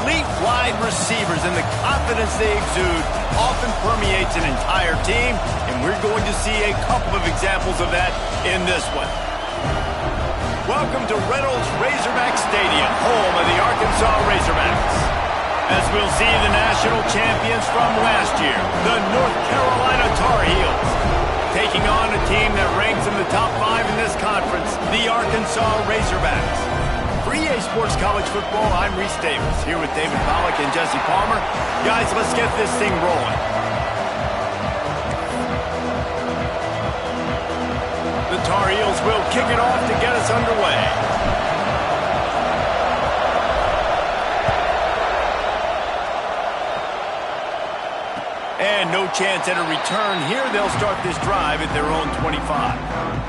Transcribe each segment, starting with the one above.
elite wide receivers, and the confidence they exude often permeates an entire team, and we're going to see a couple of examples of that in this one. Welcome to Reynolds Razorback Stadium, home of the Arkansas Razorbacks. As we'll see the national champions from last year, the North Carolina Tar Heels, taking on a team that ranks in the top 5 in this conference, the Arkansas Razorbacks. For EA Sports College Football, I'm Reese Davis, here with David Pollack and Jesse Palmer. Guys, let's get this thing rolling. The Tar Heels will kick it off to get us underway. And no chance at a return here. They'll start this drive at their own 25.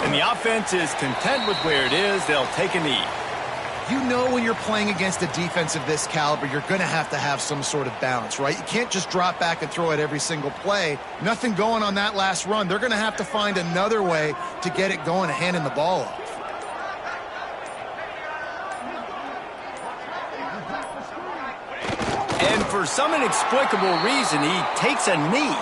The offense is content with where it is. They'll take a knee. You know when you're playing against a defense of this caliber, you're going to have some sort of balance, right? You can't just drop back and throw it every single play. Nothing going on that last run. They're going to have to find another way to get it going, handing the ball off. And for some inexplicable reason, he takes a knee.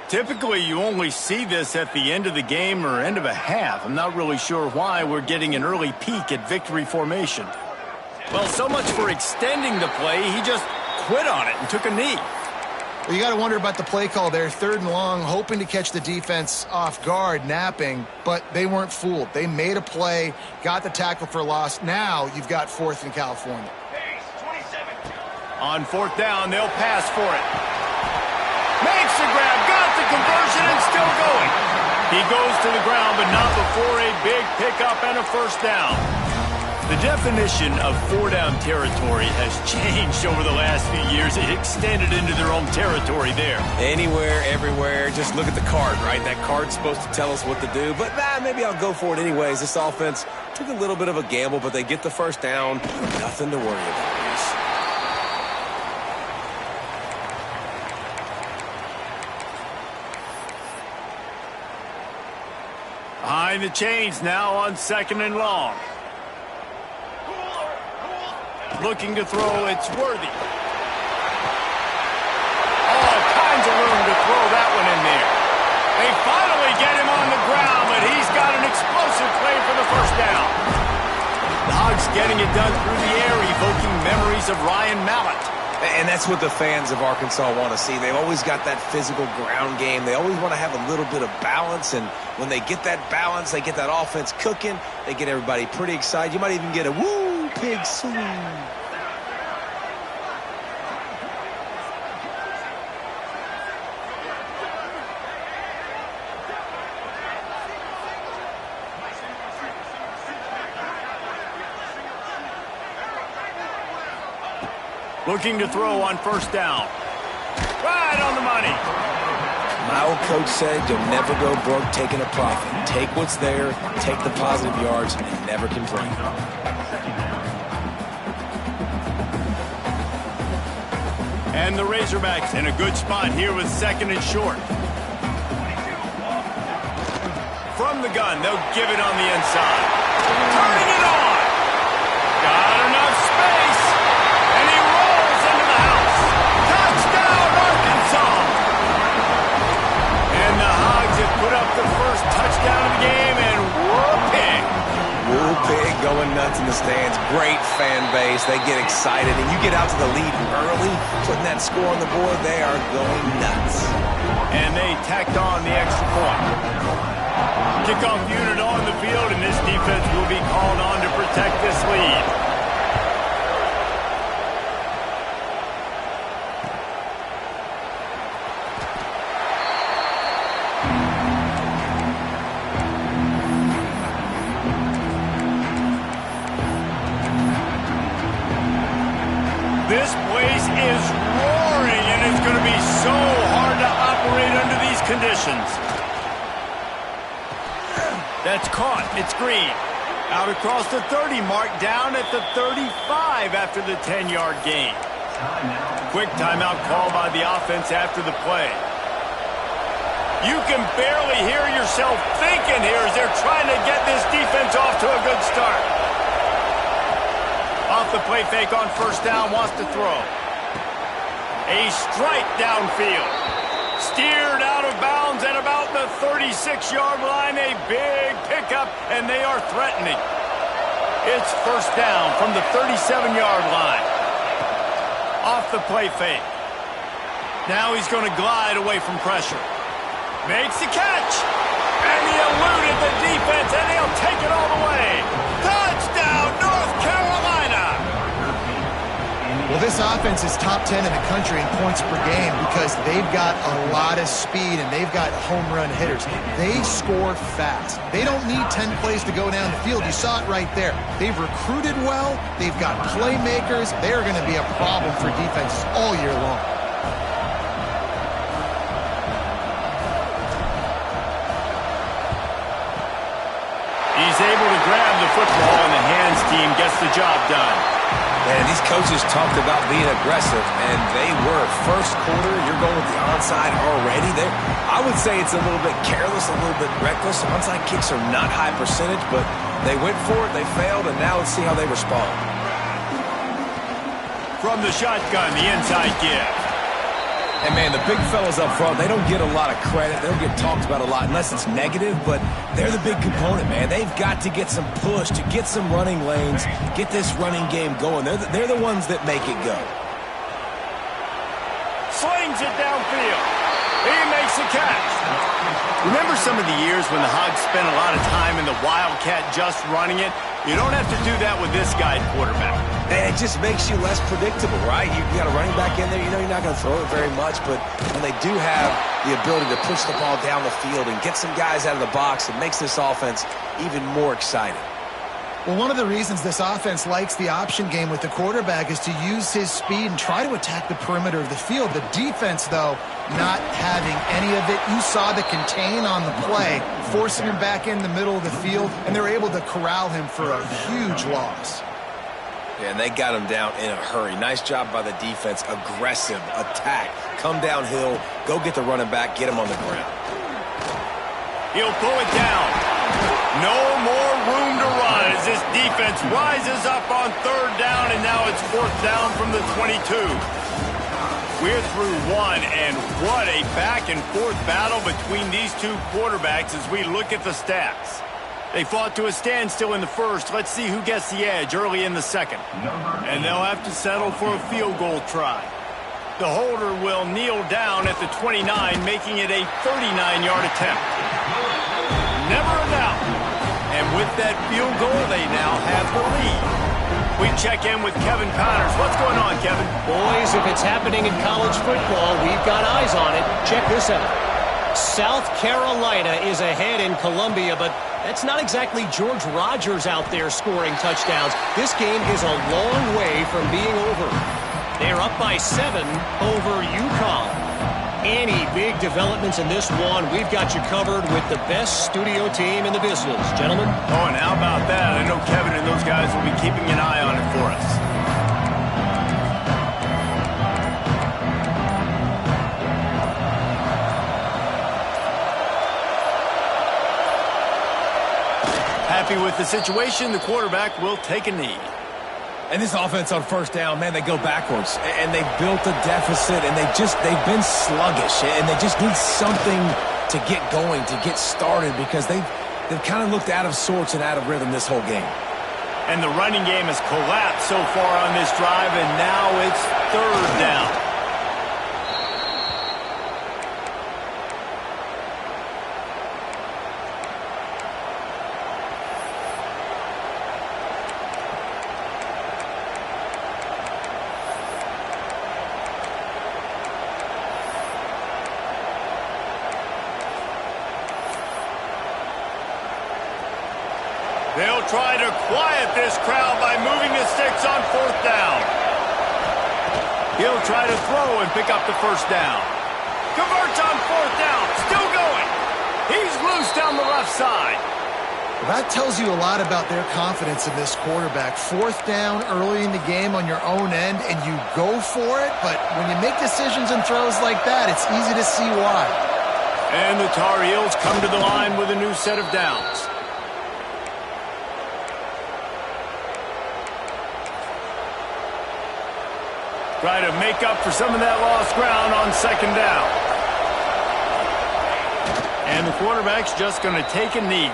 Typically, you only see this at the end of the game or end of a half. I'm not really sure why we're getting an early peek at victory formation. Well, so much for extending the play. He just quit on it and took a knee. Well, you got to wonder about the play call there. 3rd and long, hoping to catch the defense off guard, napping, but they weren't fooled. They made a play, got the tackle for loss. Now you've got 4th in California. On 4th down, they'll pass for it. Makes the grab, got the conversion, and still going. He goes to the ground, but not before a big pickup and a 1st down. The definition of 4-down territory has changed over the last few years. It extended into their own territory there. Anywhere, everywhere, just look at the card, right? That card's supposed to tell us what to do, but maybe I'll go for it anyways. This offense took a little bit of a gamble, but they get the 1st down. Nothing to worry about. Behind the chains now on 2nd and long. Looking to throw, it's Worthy. All kinds of room to throw that one in there. They finally get him on the ground, but he's got an explosive play for the 1st down. The Hogs getting it done through the air, evoking memories of Ryan Mallett. And that's what the fans of Arkansas want to see. They've always got that physical ground game. They always want to have a little bit of balance, and when they get that balance, they get that offense cooking, they get everybody pretty excited. You might even get a woo, pig swing. Looking to throw on 1st down. Right on the money. My old coach said you'll never go broke taking a profit. Take what's there, take the positive yards, and never complain. And the Razorbacks in a good spot here with 2nd and short. From the gun, they'll give it on the inside. Turning it on. Got enough space. And he rolls into the house. Touchdown, Arkansas. And the Hogs have put up the 1st touchdown of the game, and whoop-pig. Woo-pig going nuts in the stands. Great fan base. They get excited, and you get out to the lead early, putting that score on the board, they are going nuts. And they tacked on the extra point. Kickoff unit on the field, and this defense will be called on to protect this lead. This place place is roaring, and it's going to be so hard to operate under these conditions. That's caught. It's Green. Out across the 30 mark, down at the 35 after the 10-yard gain. Quick timeout call by the offense after the play. You can barely hear yourself thinking here as they're trying to get this defense off to a good start. Off the play fake on first down, wants to throw. A strike downfield. Steered out of bounds at about the 36-yard line. A big pickup, and they are threatening. It's first down from the 37-yard line. Off the play fake. Now he's going to glide away from pressure. Makes the catch. And he eluded the defense, and he'll take it all the way. Touchdown, North Carolina! Well, this offense is top 10 in the country in points per game because they've got a lot of speed and they've got home run hitters. They score fast. They don't need 10 plays to go down the field. You saw it right there. They've recruited well. They've got playmakers. They're going to be a problem for defenses all year long. He's able to grab the football, and the hands team gets the job done. Man, these coaches talked about being aggressive, and they were. First quarter, you're going with the onside already. I would say it's a little bit careless, a little bit reckless. Onside kicks are not high percentage, but they went for it, they failed, and now let's see how they respond. From the shotgun, the inside give. And, man, the big fellas up front, they don't get a lot of credit. They don't get talked about a lot unless it's negative, but they're the big component, man. They've got to get some push, to get some running lanes, get this running game going. They're the ones that make it go. Slings it downfield. He makes the catch. Remember some of the years when the Hogs spent a lot of time in the Wildcat just running it? You don't have to do that with this guy quarterback. And it just makes you less predictable, right? You got a running back in there. You know you're not going to throw it very much, but when they do have the ability to push the ball down the field and get some guys out of the box, it makes this offense even more exciting. Well, one of the reasons this offense likes the option game with the quarterback is to use his speed and try to attack the perimeter of the field. The defense, though, not having any of it. You saw the contain on the play, forcing him back in the middle of the field, and they're able to corral him for a huge loss. Yeah, and they got him down in a hurry. Nice job by the defense. Aggressive attack. Come downhill, go get the running back, get him on the ground. He'll pull it down. No more room to run as this defense rises up on third down, and now it's fourth down from the 22. We're through one, and what a back-and-forth battle between these two quarterbacks as we look at the stats. They fought to a standstill in the first. Let's see who gets the edge early in the second. And they'll have to settle for a field goal try. The holder will kneel down at the 29, making it a 39-yard attempt. Never a doubt. And with that field goal, they now have the lead. We check in with Kevin Connors. What's going on, Kevin? Boys, if it's happening in college football, we've got eyes on it. Check this out. South Carolina is ahead in Columbia, but that's not exactly George Rogers out there scoring touchdowns. This game is a long way from being over. They're up by 7 over UConn. Any big developments in this one, we've got you covered with the best studio team in the business. Gentlemen? Oh, and how about that? I know Kevin and those guys will be keeping an eye on it for us. Happy with the situation, the quarterback will take a knee. And this offense on first down, man, they go backwards. And they've built a deficit, and they've been sluggish. And they just need something to get going, to get started, because they've kind of looked out of sorts and out of rhythm this whole game. And the running game has collapsed so far on this drive, and now it's third down. They'll try to quiet this crowd by moving the sticks on fourth down. He'll try to throw and pick up the first down. Converts on fourth down. Still going. He's loose down the left side. Well, that tells you a lot about their confidence in this quarterback. Fourth down early in the game on your own end, and you go for it. But when you make decisions and throws like that, it's easy to see why. And the Tar Heels come to the line with a new set of downs. Try to make up for some of that lost ground on second down. And the quarterback's just going to take a knee.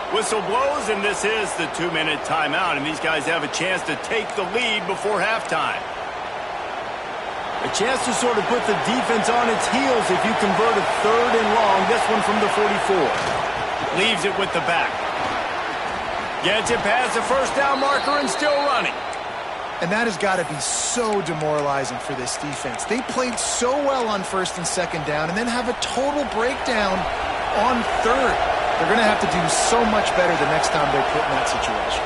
Whistle blows, and this is the 2-minute timeout, and these guys have a chance to take the lead before halftime. A chance to sort of put the defense on its heels if you convert a third and long, this one from the 44. Leaves it with the back. Gets it past the first down marker and still running. And that has got to be so demoralizing for this defense. They played so well on first and second down and then have a total breakdown on third. They're going to have to do so much better the next time they're put in that situation.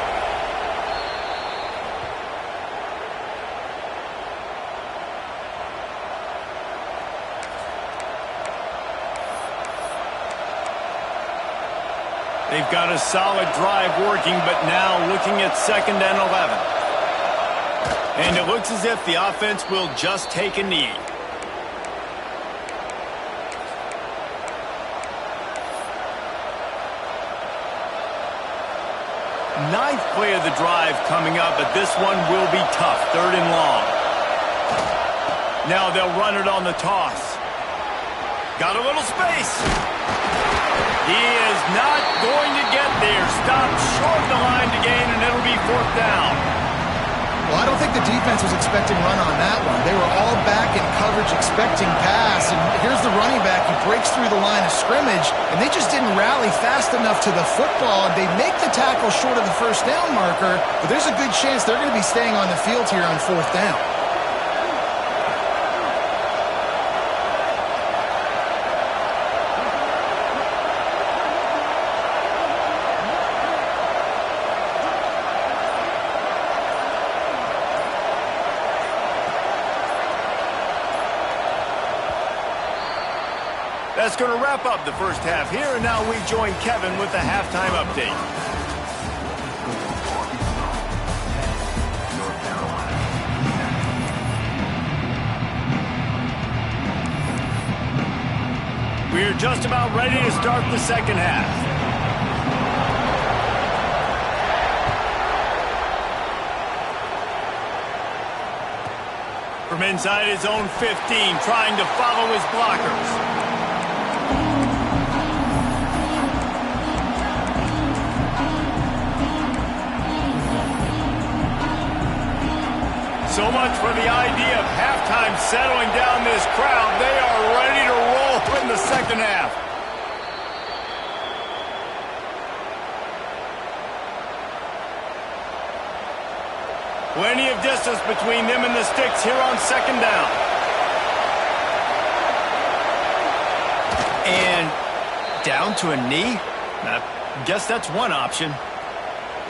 They've got a solid drive working, but now looking at second and 11. And it looks as if the offense will just take a knee. Ninth play of the drive coming up, but this one will be tough. Third and long. Now they'll run it on the toss. Got a little space. He is not going to get there. Stopped short of the line to gain, and it'll be fourth down. Well, I don't think the defense was expecting run on that one. They were all back in coverage expecting pass, and here's the running back who breaks through the line of scrimmage, and they just didn't rally fast enough to the football, and they make the tackle short of the first down marker, but there's a good chance they're going to be staying on the field here on fourth down. That's going to wrap up the first half here, and now we join Kevin with the halftime update. We're just about ready to start the second half. From inside his own 15, trying to follow his blockers. So much for the idea of halftime settling down this crowd. They are ready to roll in the second half. Plenty of distance between them and the sticks here on second down. And down to a knee? I guess that's one option.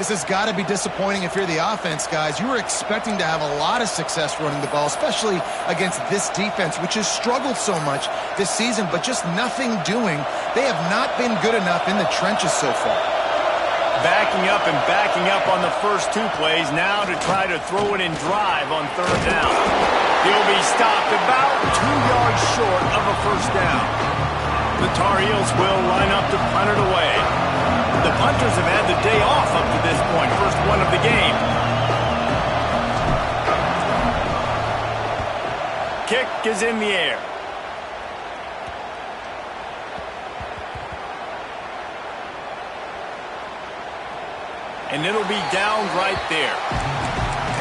This has got to be disappointing if you're the offense, guys. You were expecting to have a lot of success running the ball, especially against this defense, which has struggled so much this season, but just nothing doing. They have not been good enough in the trenches so far. Backing up and backing up on the first two plays, now to try to throw it in drive on third down. He'll be stopped about 2 yards short of a first down. The Tar Heels will line up to punt it away. The punters have had the day off up to this point, first one of the game. Kick is in the air. And it'll be down right there.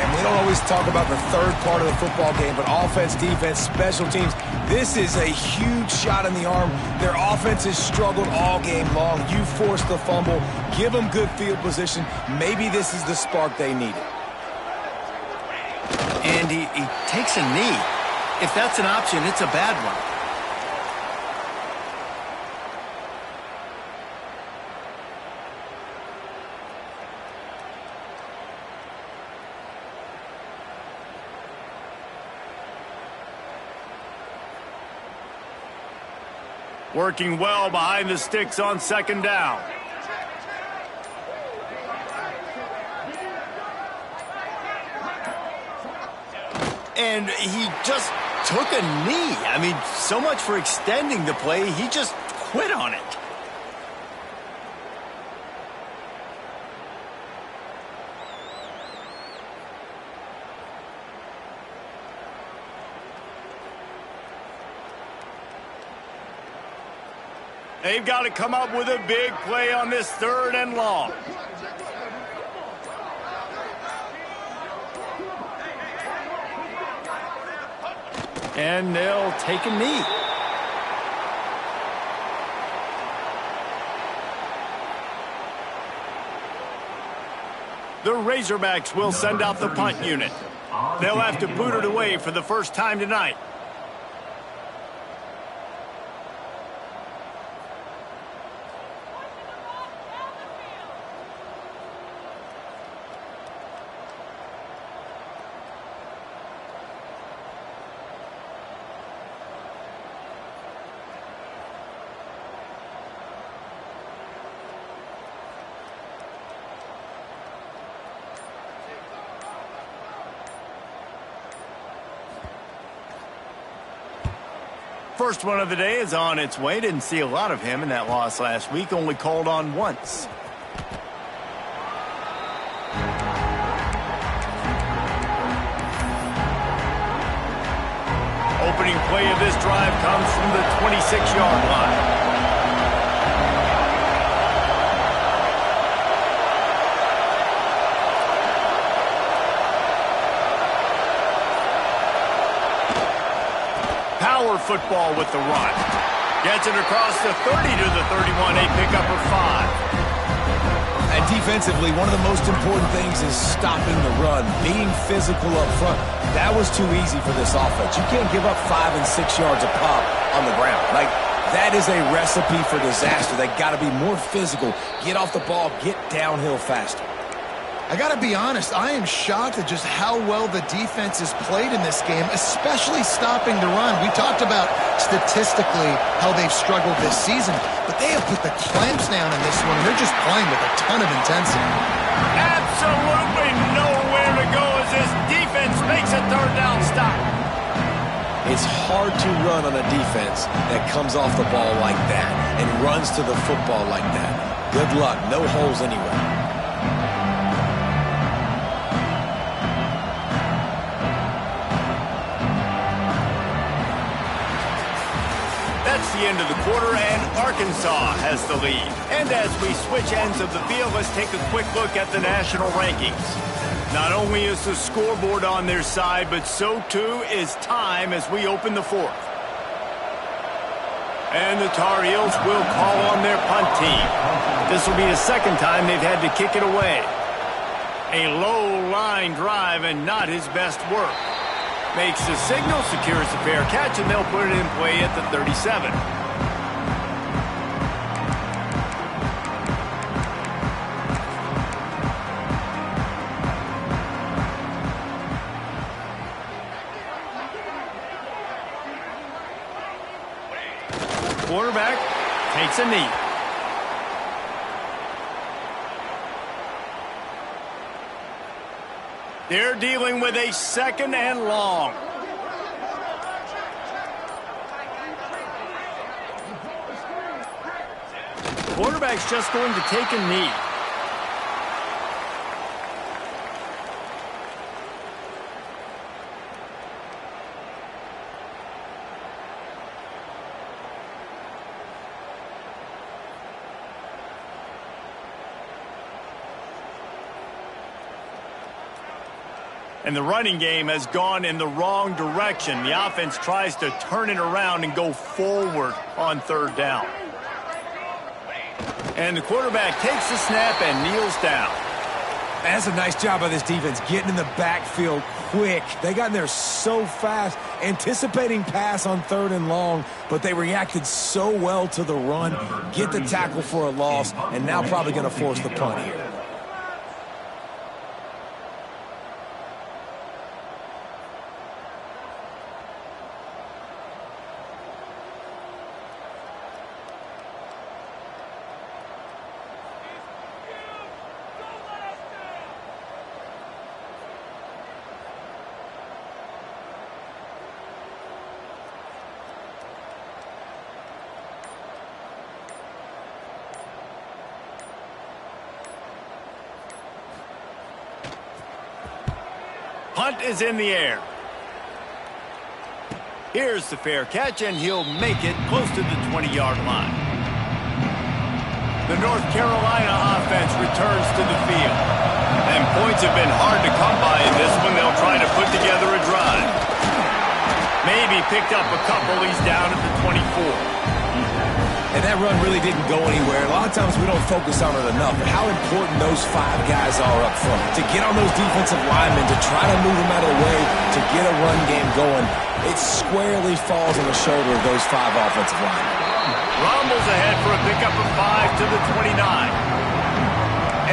And we don't always talk about the third part of the football game, but offense, defense, special teams, this is a huge shot in the arm. Their offense has struggled all game long. You force the fumble, give them good field position. Maybe this is the spark they needed. And he takes a knee. If that's an option, it's a bad one. Working well behind the sticks on second down. And he just took a knee. I mean, so much for extending the play. He just quit on it. They've got to come up with a big play on this 3rd and long. And they'll take a knee. The Razorbacks will send out the punt unit. They'll have to boot it away for the first time tonight. First one of the day is on its way. Didn't see a lot of him in that loss last week. Only called on once. Opening play of this drive comes from the 26-yard line. Power football with the run. Gets it across the 30 to the 31. A pickup of 5. And defensively, one of the most important things is stopping the run, being physical up front. That was too easy for this offense. You can't give up 5 and 6 yards a pop on the ground. Like, that is a recipe for disaster. They got to be more physical, get off the ball, get downhill faster. I got to be honest, I am shocked at just how well the defense has played in this game, especially stopping the run. We talked about statistically how they've struggled this season, but they have put the clamps down in this one, and they're just playing with a ton of intensity. Absolutely nowhere to go as this defense makes a 3rd down stop. It's hard to run on a defense that comes off the ball like that and runs to the football like that. Good luck. No holes anywhere. That's the end of the quarter, and Arkansas has the lead. And as we switch ends of the field, let's take a quick look at the national rankings. Not only is the scoreboard on their side, but so too is time as we open the 4th. And the Tar Heels will call on their punt team. This will be the 2nd time they've had to kick it away. A low-line drive and not his best work. Makes the signal, secures the fair catch, and they'll put it in play at the 37. Quarterback takes a knee. They're dealing with a 2nd and long. Quarterback's just going to take a knee. And the running game has gone in the wrong direction. The offense tries to turn it around and go forward on 3rd down. And the quarterback takes the snap and kneels down. That's a nice job by this defense, getting in the backfield quick. They got in there so fast, anticipating pass on 3rd and long, but they reacted so well to the run, get the tackle for a loss, and now probably going to force the punt here. punt is in the air. Here's the fair catch, and he'll make it close to the 20-yard line. The North Carolina offense returns to the field. And points have been hard to come by in this one. They'll try to put together a drive. Maybe picked up a couple. He's down at the 24. And that run really didn't go anywhere. A lot of times we don't focus on it enough, but how important those 5 guys are up front. To get on those defensive linemen, to try to move them out of the way, to get a run game going, it squarely falls on the shoulder of those 5 offensive linemen. Rumbles ahead for a pickup of 5 to the 29.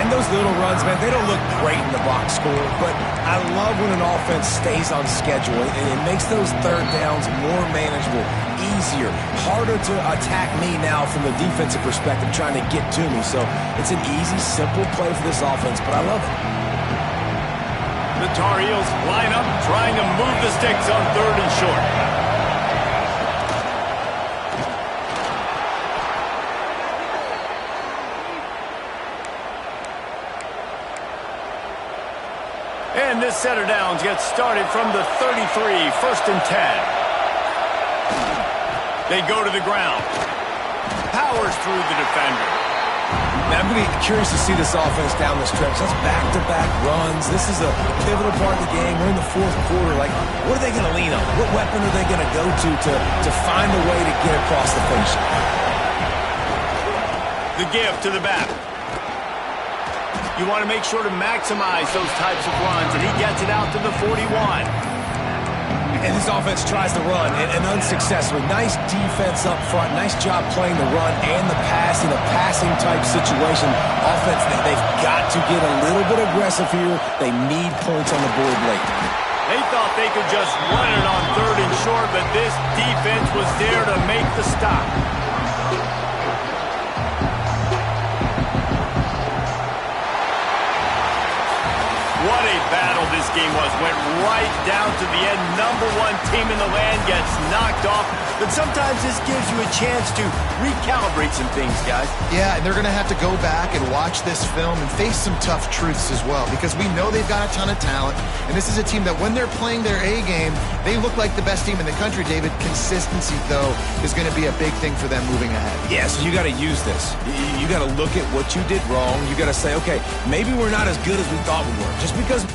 And those little runs, man, they don't look great in the box score, but I love when an offense stays on schedule, and it makes those third downs more manageable, easier, harder to attack me now from the defensive perspective trying to get to me. So it's an easy, simple play for this offense, but I love it. The Tar Heels line up, trying to move the sticks on 3rd and short. And this set of downs gets started from the 33, 1st and 10. They go to the ground. Powers through the defender. Now, I'm going to be curious to see this offense down the stretch. That's back-to-back runs. This is a pivotal part of the game. We're in the 4th quarter. Like, what are they going to lean on? What weapon are they going to go to find a way to get across the finish line? The give to the back. You want to make sure to maximize those types of runs, and he gets it out to the 41. And this offense tries to run, and unsuccessfully. Nice defense up front. Nice job playing the run and the pass in a passing-type situation. Offense, they've got to get a little bit aggressive here. They need points on the board late. They thought they could just run it on 3rd and short, but this defense was there to make the stop. What a battle this game was. Went right down to the end. #1 team in the land gets knocked off. But sometimes this gives you a chance to recalibrate some things, guys. Yeah, and they're going to have to go back and watch this film and face some tough truths as well, because we know they've got a ton of talent. And this is a team that when they're playing their A game, they look like the best team in the country, David. Consistency, though, is going to be a big thing for them moving ahead. Yeah, so you got to use this. You got to look at what you did wrong. You got to say, okay, maybe we're not as good as we thought we were. Just because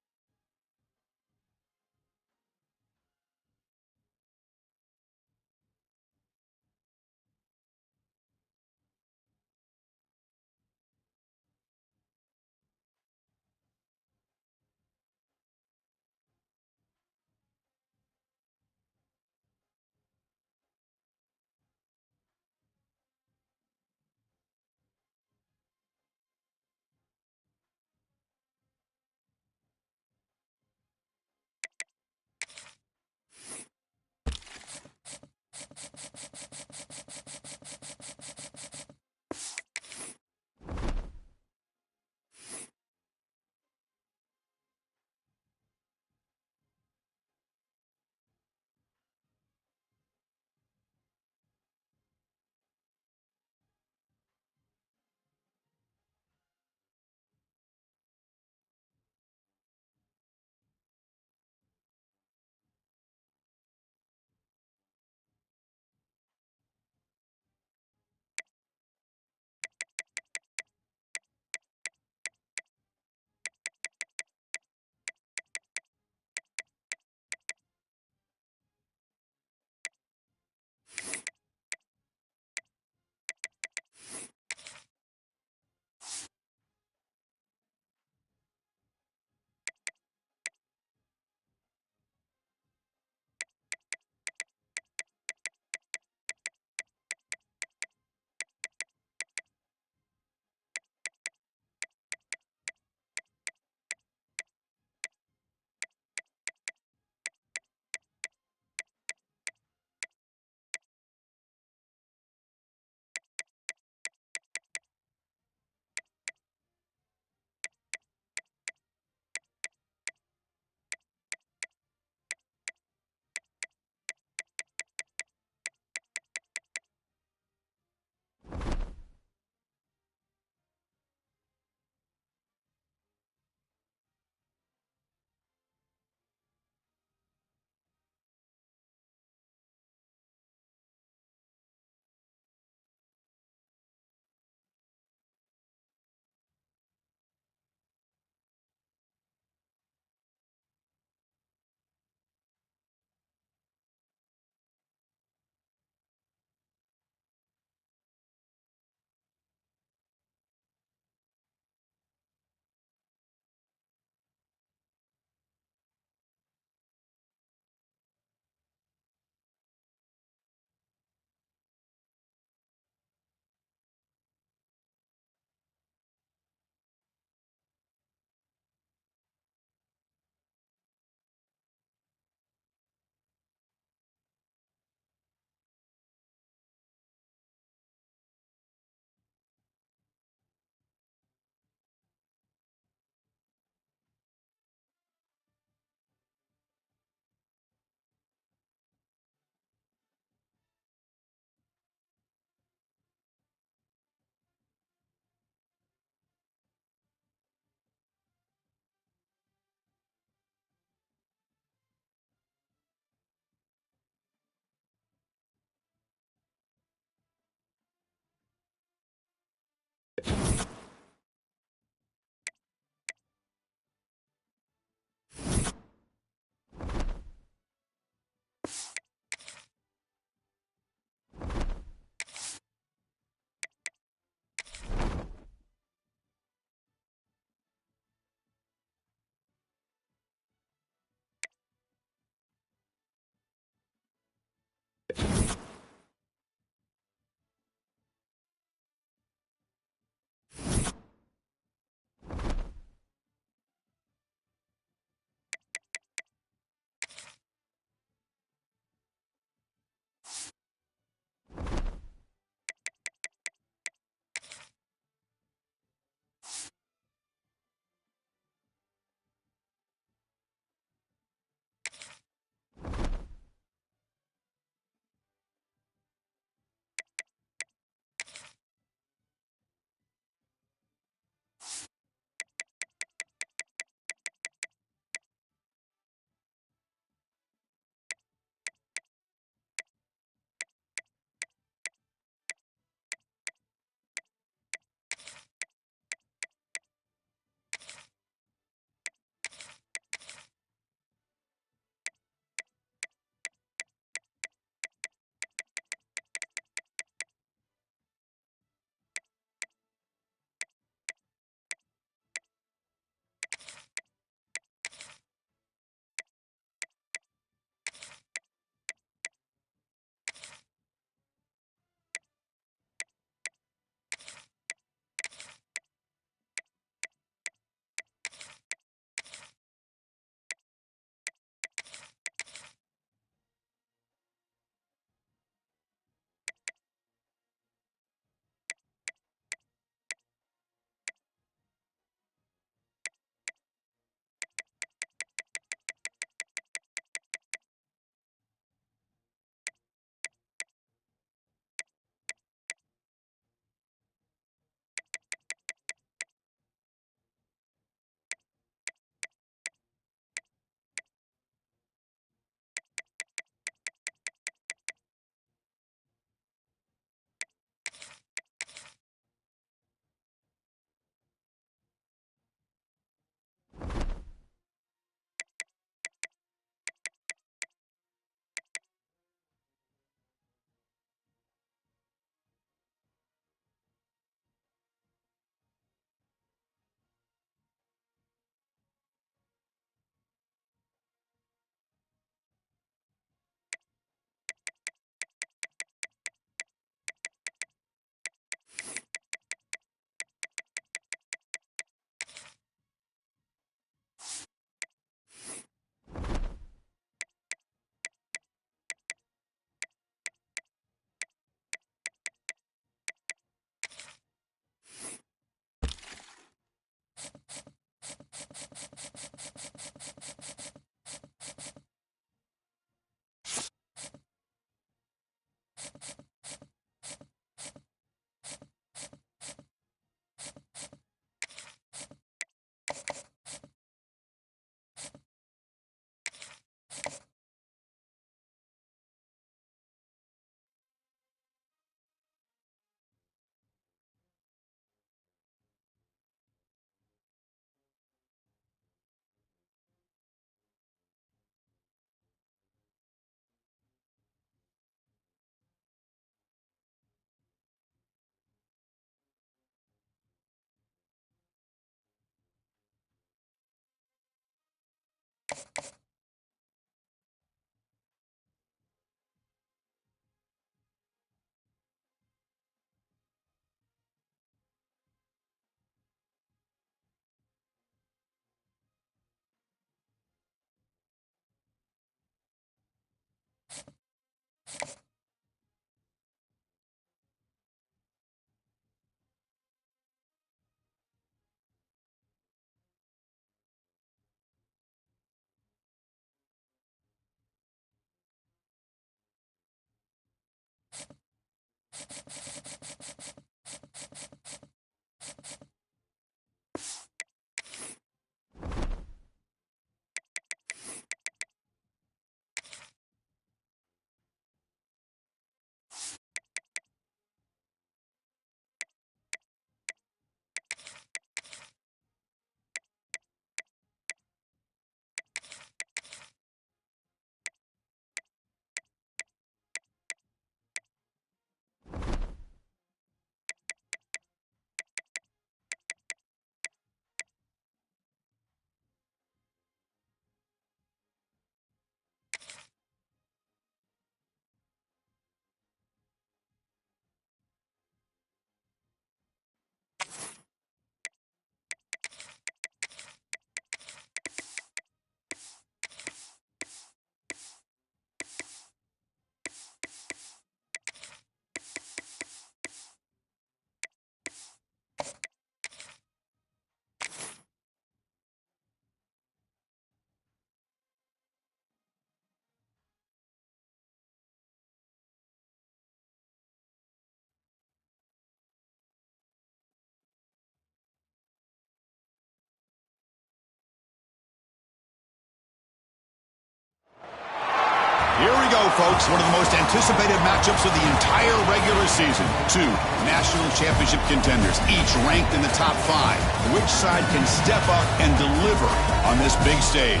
Here we go, folks. One of the most anticipated matchups of the entire regular season. Two national championship contenders, each ranked in the top 5. Which side can step up and deliver on this big stage?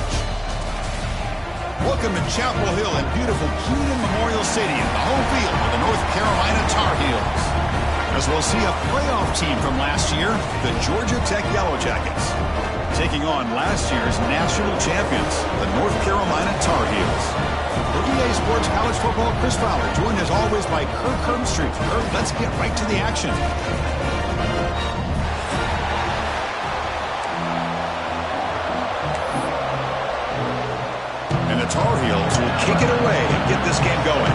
Welcome to Chapel Hill and beautiful Keenan Memorial Stadium, the home field of the North Carolina Tar Heels. As we'll see a playoff team from last year, the Georgia Tech Yellow Jackets, taking on last year's national champions, the North Carolina Tar Heels. For EA Sports College Football, Chris Fowler, joined as always by Kirk Herbstreit. Kirk, let's get right to the action. And the Tar Heels will kick it away and get this game going.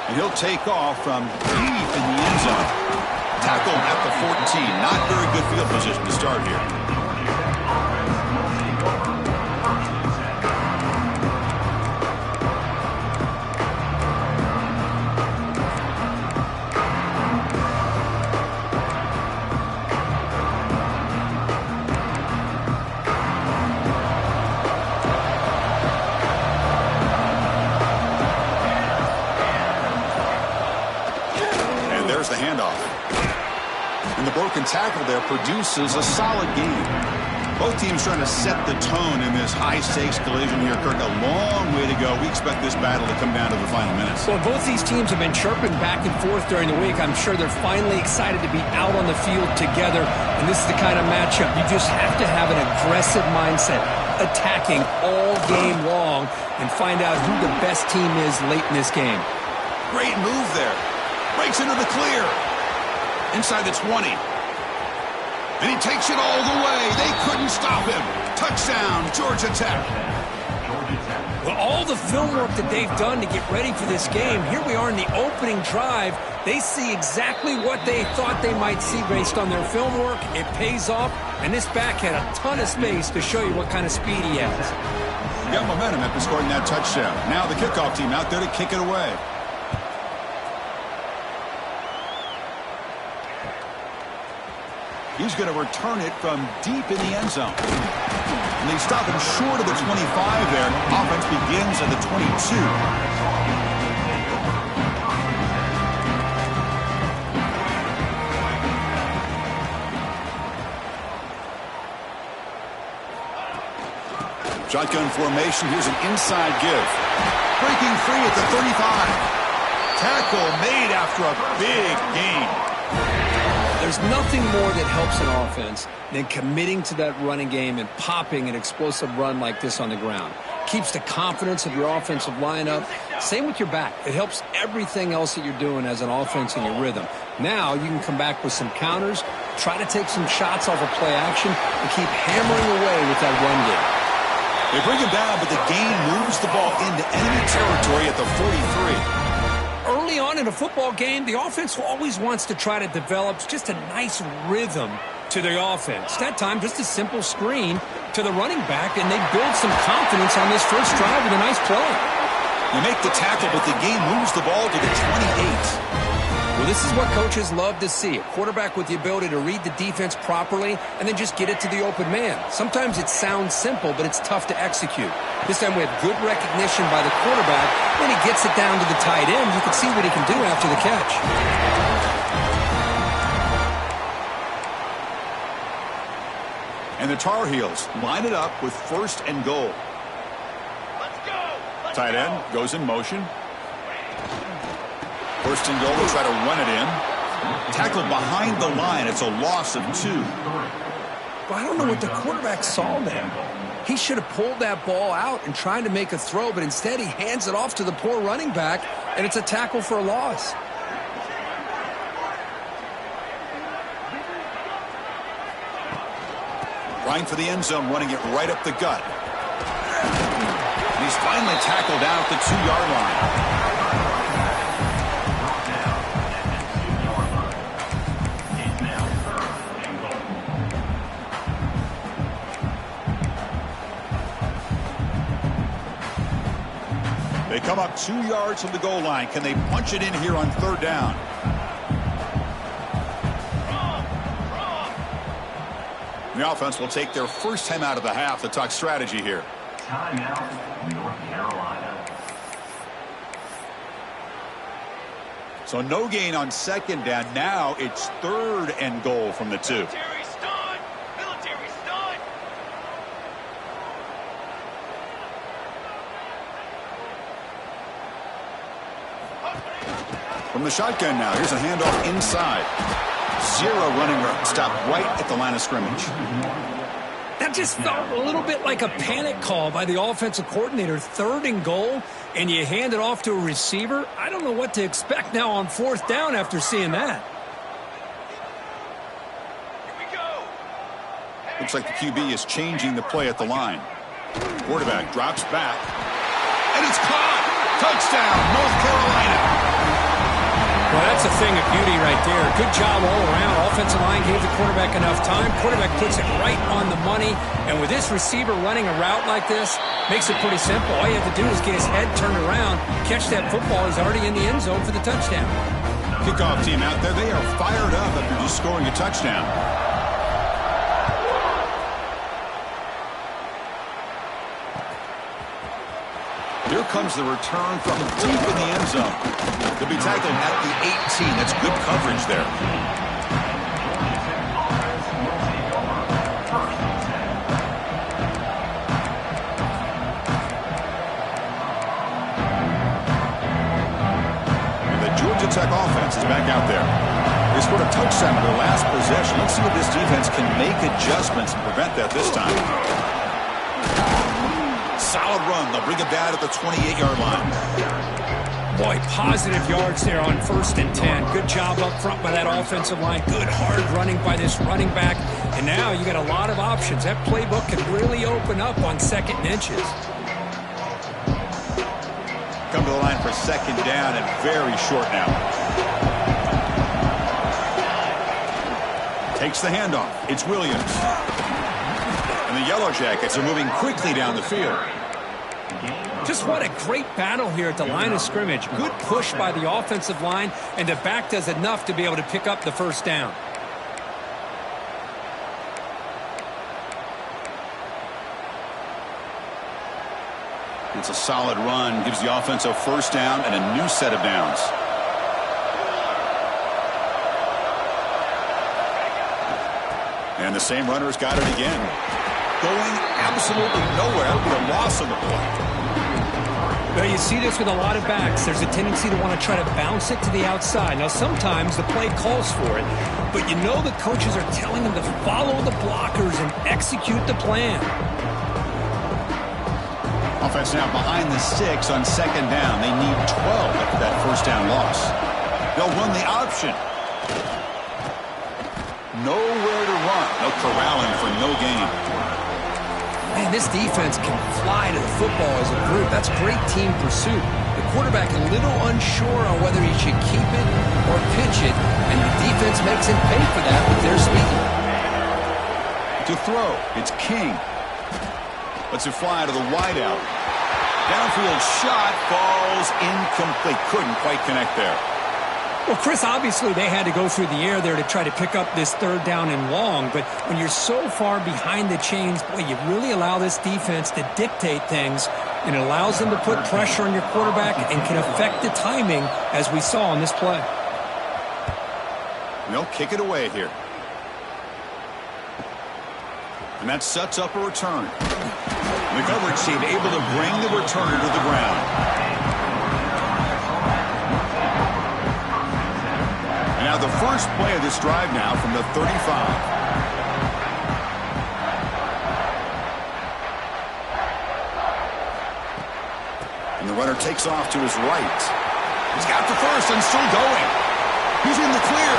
And he'll take off from deep in the end zone. Tackled at the 14. Not very good field position to start here. And there's the handoff. And the broken tackle there produces a solid game. Both teams trying to set the tone in this high-stakes collision here. Kirk, a long way to go. We expect this battle to come down to the final minutes. Well, both these teams have been chirping back and forth during the week. I'm sure they're finally excited to be out on the field together. And this is the kind of matchup you just have to have an aggressive mindset, attacking all game long, and find out who the best team is late in this game. Great move there. Breaks into the clear. Inside the 20. And he takes it all the way. They couldn't stop him. Touchdown, Georgia Tech. Well, all the film work that they've done to get ready for this game, here we are in the opening drive. They see exactly what they thought they might see based on their film work. It pays off, and this back had a ton of space to show you what kind of speed he has. Got momentum after scoring that touchdown. Now the kickoff team out there to kick it away. He's going to return it from deep in the end zone. And they stop him short of the 25 there. Offense begins at the 22. Shotgun formation. Here's an inside give. Breaking free at the 35. tackle made after a big gain. There's nothing more that helps an offense than committing to that running game and popping an explosive run like this on the ground. Keeps the confidence of your offensive line up. Same with your back. It helps everything else that you're doing as an offense in your rhythm. Now you can come back with some counters, try to take some shots off of play action, and keep hammering away with that run game. They bring him down, but the gain moves the ball into enemy territory at the 43. Early on in a football game, the offense always wants to try to develop just a nice rhythm to the offense. That time, just a simple screen to the running back, and they build some confidence on this first drive with a nice play. You make the tackle, but the game moves the ball to the 28. Well, this is what coaches love to see. A quarterback with the ability to read the defense properly and then just get it to the open man. Sometimes it sounds simple, but it's tough to execute. This time we have good recognition by the quarterback. When he gets it down to the tight end, you can see what he can do after the catch. And the Tar Heels line it up with first and goal. Tight end goes in motion. First and goal, they'll try to run it in. Tackled behind the line. It's a loss of 2. Well, I don't know what the quarterback saw there. He should have pulled that ball out and tried to make a throw, but instead he hands it off to the poor running back, and it's a tackle for a loss. Trying for the end zone, running it right up the gut. And he's finally tackled down at the 2-yard line. They come up 2 yards from the goal line. Can they punch it in here on third down? The offense will take their first time out of the half to talk strategy here. Timeout, North Carolina. So no gain on second down. Now it's third and goal from the 2. From the shotgun now, here's a handoff inside. 0 running room. Stop right at the line of scrimmage. That just felt a little bit like a panic call by the offensive coordinator. Third and goal, and you hand it off to a receiver. I don't know what to expect now on fourth down after seeing that. Looks like the QB is changing the play at the line. Quarterback drops back. And it's caught! Touchdown, North Carolina! Well, that's a thing of beauty right there. Good job all around. Offensive line gave the quarterback enough time. Quarterback puts it right on the money. And with this receiver running a route like this, makes it pretty simple. All you have to do is get his head turned around, catch that football. He's already in the end zone for the touchdown. Kickoff team out there. They are fired up after just scoring a touchdown. Here comes the return from deep in the end zone. They'll be tackled at the 18. That's good coverage there. And the Georgia Tech offense is back out there. They scored a touchdown in their last possession. Let's see if this defense can make adjustments and prevent that this time. Solid run. They'll bring it down at the 28-yard line. Boy, positive yards there on 1st and 10. Good job up front by that offensive line. Good hard running by this running back. And now you got a lot of options. That playbook can really open up on 2nd and inches. Come to the line for second down and very short now. Takes the handoff. It's Williams. And the Yellow Jackets are moving quickly down the field. Just what a great battle here at the line of scrimmage. Good push by the offensive line, and the back does enough to be able to pick up the first down. It's a solid run. Gives the offense a first down and a new set of downs. And the same runner's got it again. Going absolutely nowhere. That would be a loss of the play. Well, you see this with a lot of backs. There's a tendency to want to try to bounce it to the outside. Now, sometimes the play calls for it, but you know the coaches are telling them to follow the blockers and execute the plan. Offense now behind the 6 on second down. They need 12 after that first down loss. They'll run the option. Nowhere to run. They'll corral him for no gain. Man, this defense can fly to the football as a group. That's great team pursuit. The quarterback a little unsure on whether he should keep it or pitch it, and the defense makes him pay for that with their speed. To throw, it's King. Lets it fly to the wideout. Downfield shot falls incomplete. Couldn't quite connect there. Well, Chris, obviously they had to go through the air there to try to pick up this third down and long, but when you're so far behind the chains, boy, you really allow this defense to dictate things, and it allows them to put pressure on your quarterback and can affect the timing, as we saw on this play. They'll kick it away here. And that sets up a return. The coverage team able to bring the returner to the ground. Now the first play of this drive now from the 35. And the runner takes off to his right. He's got the first and still going. He's in the clear.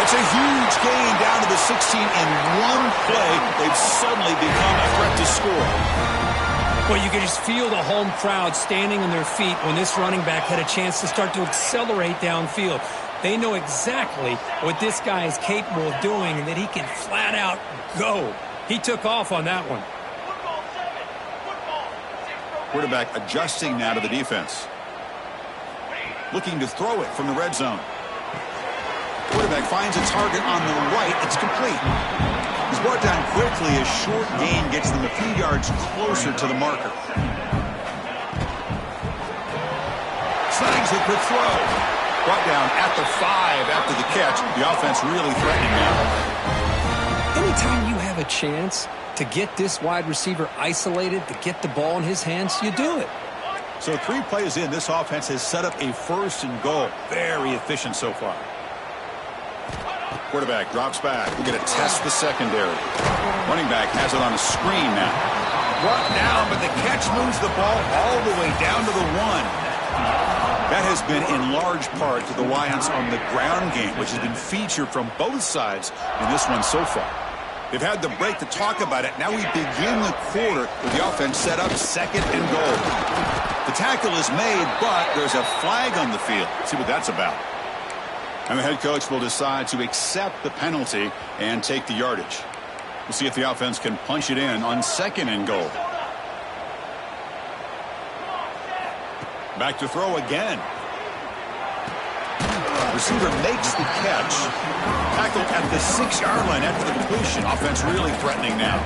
It's a huge gain down to the 16 in one play. They've suddenly become a threat to score. Well, you can just feel the home crowd standing on their feet when this running back had a chance to start to accelerate downfield. They know exactly what this guy is capable of doing and that he can flat out go. He took off on that one. Quarterback adjusting now to the defense. Looking to throw it from the red zone. Quarterback finds a target on the right. It's complete. He's brought down quickly. A short gain gets them a few yards closer to the marker. Snags a quick throw. Brought down at the 5 after the catch. The offense really threatening now. Anytime you have a chance to get this wide receiver isolated, to get the ball in his hands, you do it. So 3 plays in, this offense has set up a first and goal. Very efficient so far. Quarterback drops back. We're going to test the secondary. Running back has it on a screen now. Brought down, but the catch moves the ball all the way down to the 1. That has been in large part to the reliance on the ground game, which has been featured from both sides in this one so far. They've had the break to talk about it. Now we begin the quarter with the offense set up second and goal. The tackle is made, but there's a flag on the field. Let's see what that's about. And the head coach will decide to accept the penalty and take the yardage. We'll see if the offense can punch it in on second and goal. Back to throw again. Receiver makes the catch. Tackled at the 6-yard line after the completion. Offense really threatening now.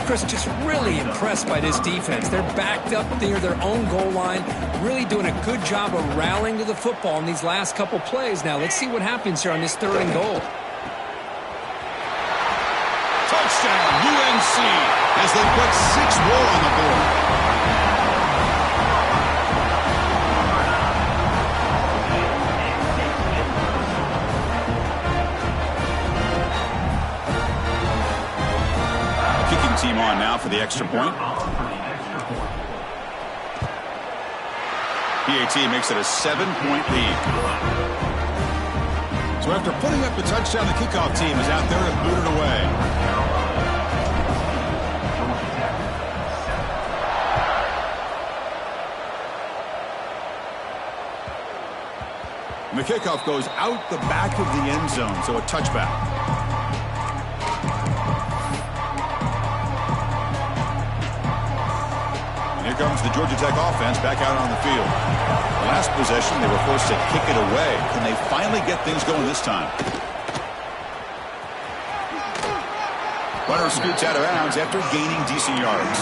Chris, just really impressed by this defense. They're backed up near their own goal line, really doing a good job of rallying to the football in these last couple plays. Now, let's see what happens here on this third and goal. Touchdown, UNC, as they put 6 more on the board. Team on now for the extra point. PAT makes it a 7-point lead. So after putting up the touchdown, the kickoff team is out there to boot it away. And the kickoff goes out the back of the end zone, so a touchback. Here comes the Georgia Tech offense back out on the field. The last possession, they were forced to kick it away. Can they finally get things going this time? Runner scoots out of bounds after gaining decent yards.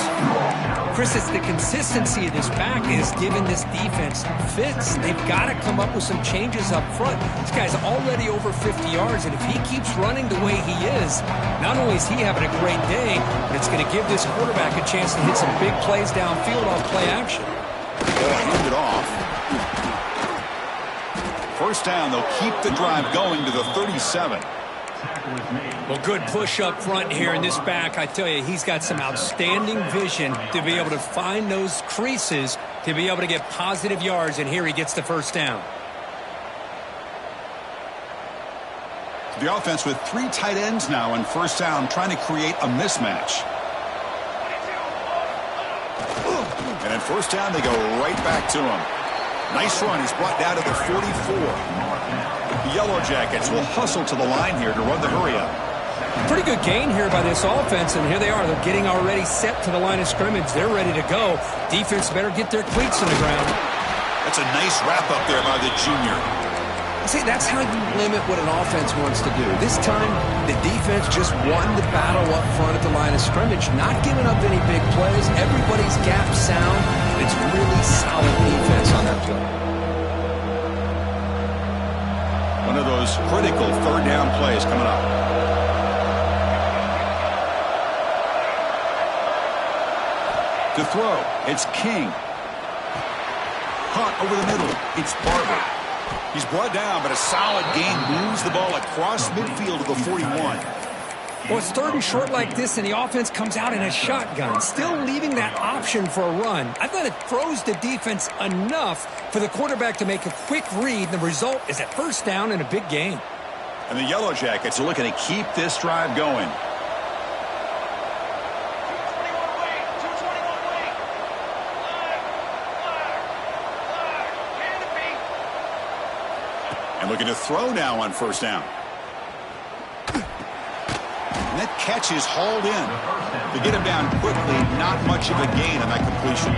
Chris, it's the consistency of this back is giving this defense fits. They've got to come up with some changes up front. This guy's already over 50 yards, and if he keeps running the way he is, not only is he having a great day, but it's going to give this quarterback a chance to hit some big plays downfield off play action. Hand it off. First down, they'll keep the drive going to the 37. Well, good push up front here in this back. I tell you, he's got some outstanding vision to be able to find those creases to be able to get positive yards, and here he gets the first down. The offense with 3 tight ends now on first down, trying to create a mismatch. And in first down, they go right back to him. Nice run. He's brought down to the 44. The Yellow Jackets will hustle to the line here to run the hurry-up. Pretty good gain here by this offense, and here they are. They're getting already set to the line of scrimmage. They're ready to go. Defense better get their cleats in the ground. That's a nice wrap-up there by the junior. See, that's how you limit what an offense wants to do. This time, the defense just won the battle up front at the line of scrimmage, not giving up any big plays. Everybody's gap sound. It's really solid defense on that play. One of those critical third down plays coming up. To throw, it's King. Caught over the middle, it's Barber. He's brought down, but a solid gain moves the ball across midfield to the 41. Well, it's third and short like this, and the offense comes out in a shotgun, still leaving that option for a run. I thought it throws the defense enough for the quarterback to make a quick read. The result is a first down and a big gain. And the Yellow Jackets are looking to keep this drive going. And looking to throw now on first down. And that catch is hauled in. To get him down quickly, not much of a gain on that completion.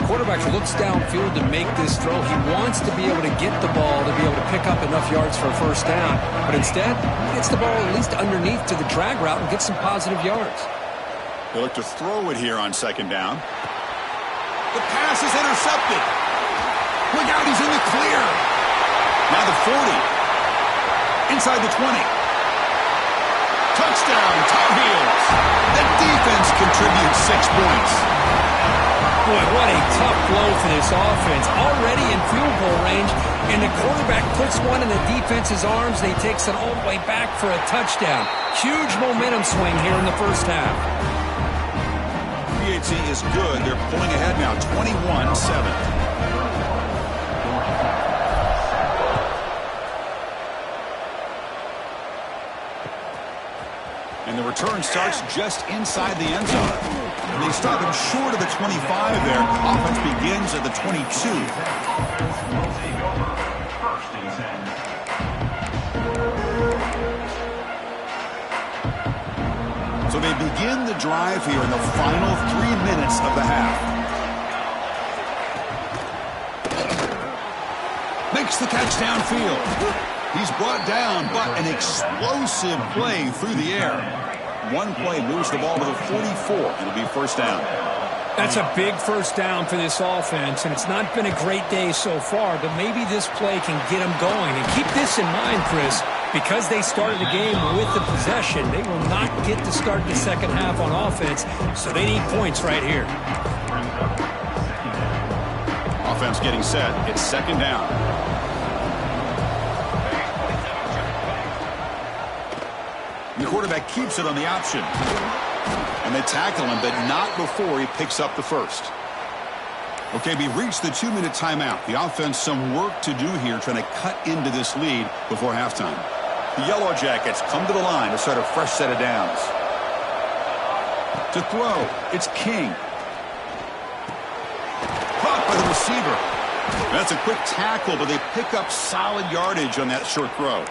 Quarterback looks downfield to make this throw. He wants to be able to get the ball to be able to pick up enough yards for a first down. But instead, he gets the ball at least underneath to the drag route and gets some positive yards. They look to throw it here on second down. The pass is intercepted. Look out, he's in the clear. Now the 40. Inside the 20. Touchdown, Tar Heels. The defense contributes 6 points. Boy, what a tough blow for this offense. Already in field goal range, and the quarterback puts one in the defense's arms, and he takes it all the way back for a touchdown. Huge momentum swing here in the first half. PAT is good. They're pulling ahead now, 21-7. And the return starts just inside the end zone. And they stop him short of the 25 there. Offense begins at the 22. So they begin the drive here in the final 3 minutes of the half. Makes the catch downfield. He's brought down, but an explosive play through the air. One play moves the ball to the 44. It'll be first down. That's a big first down for this offense, and it's not been a great day so far, but maybe this play can get them going. And keep this in mind, Chris, because they started the game with the possession, they will not get to start the second half on offense, so they need points right here. Offense getting set. It's second down. The quarterback keeps it on the option. And they tackle him, but not before he picks up the first. Okay, we reached the 2-minute timeout. The offense some work to do here trying to cut into this lead before halftime. The Yellow Jackets come to the line to start a fresh set of downs. To throw, it's King. Caught by the receiver. That's a quick tackle, but they pick up solid yardage on that short throw.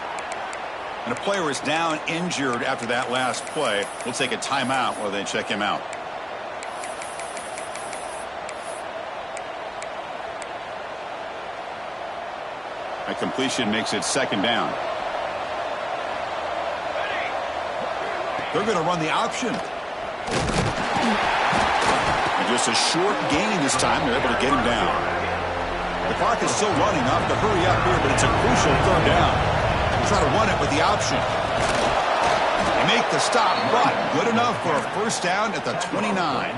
And a player is down injured after that last play. We'll take a timeout while they check him out. A completion makes it second down. They're going to run the option. Just a short gain this time. They're able to get him down. The clock is still running. Off to hurry up here, but it's a crucial third down. We'll try to run it with the option. They make the stop, but good enough for a first down at the 29.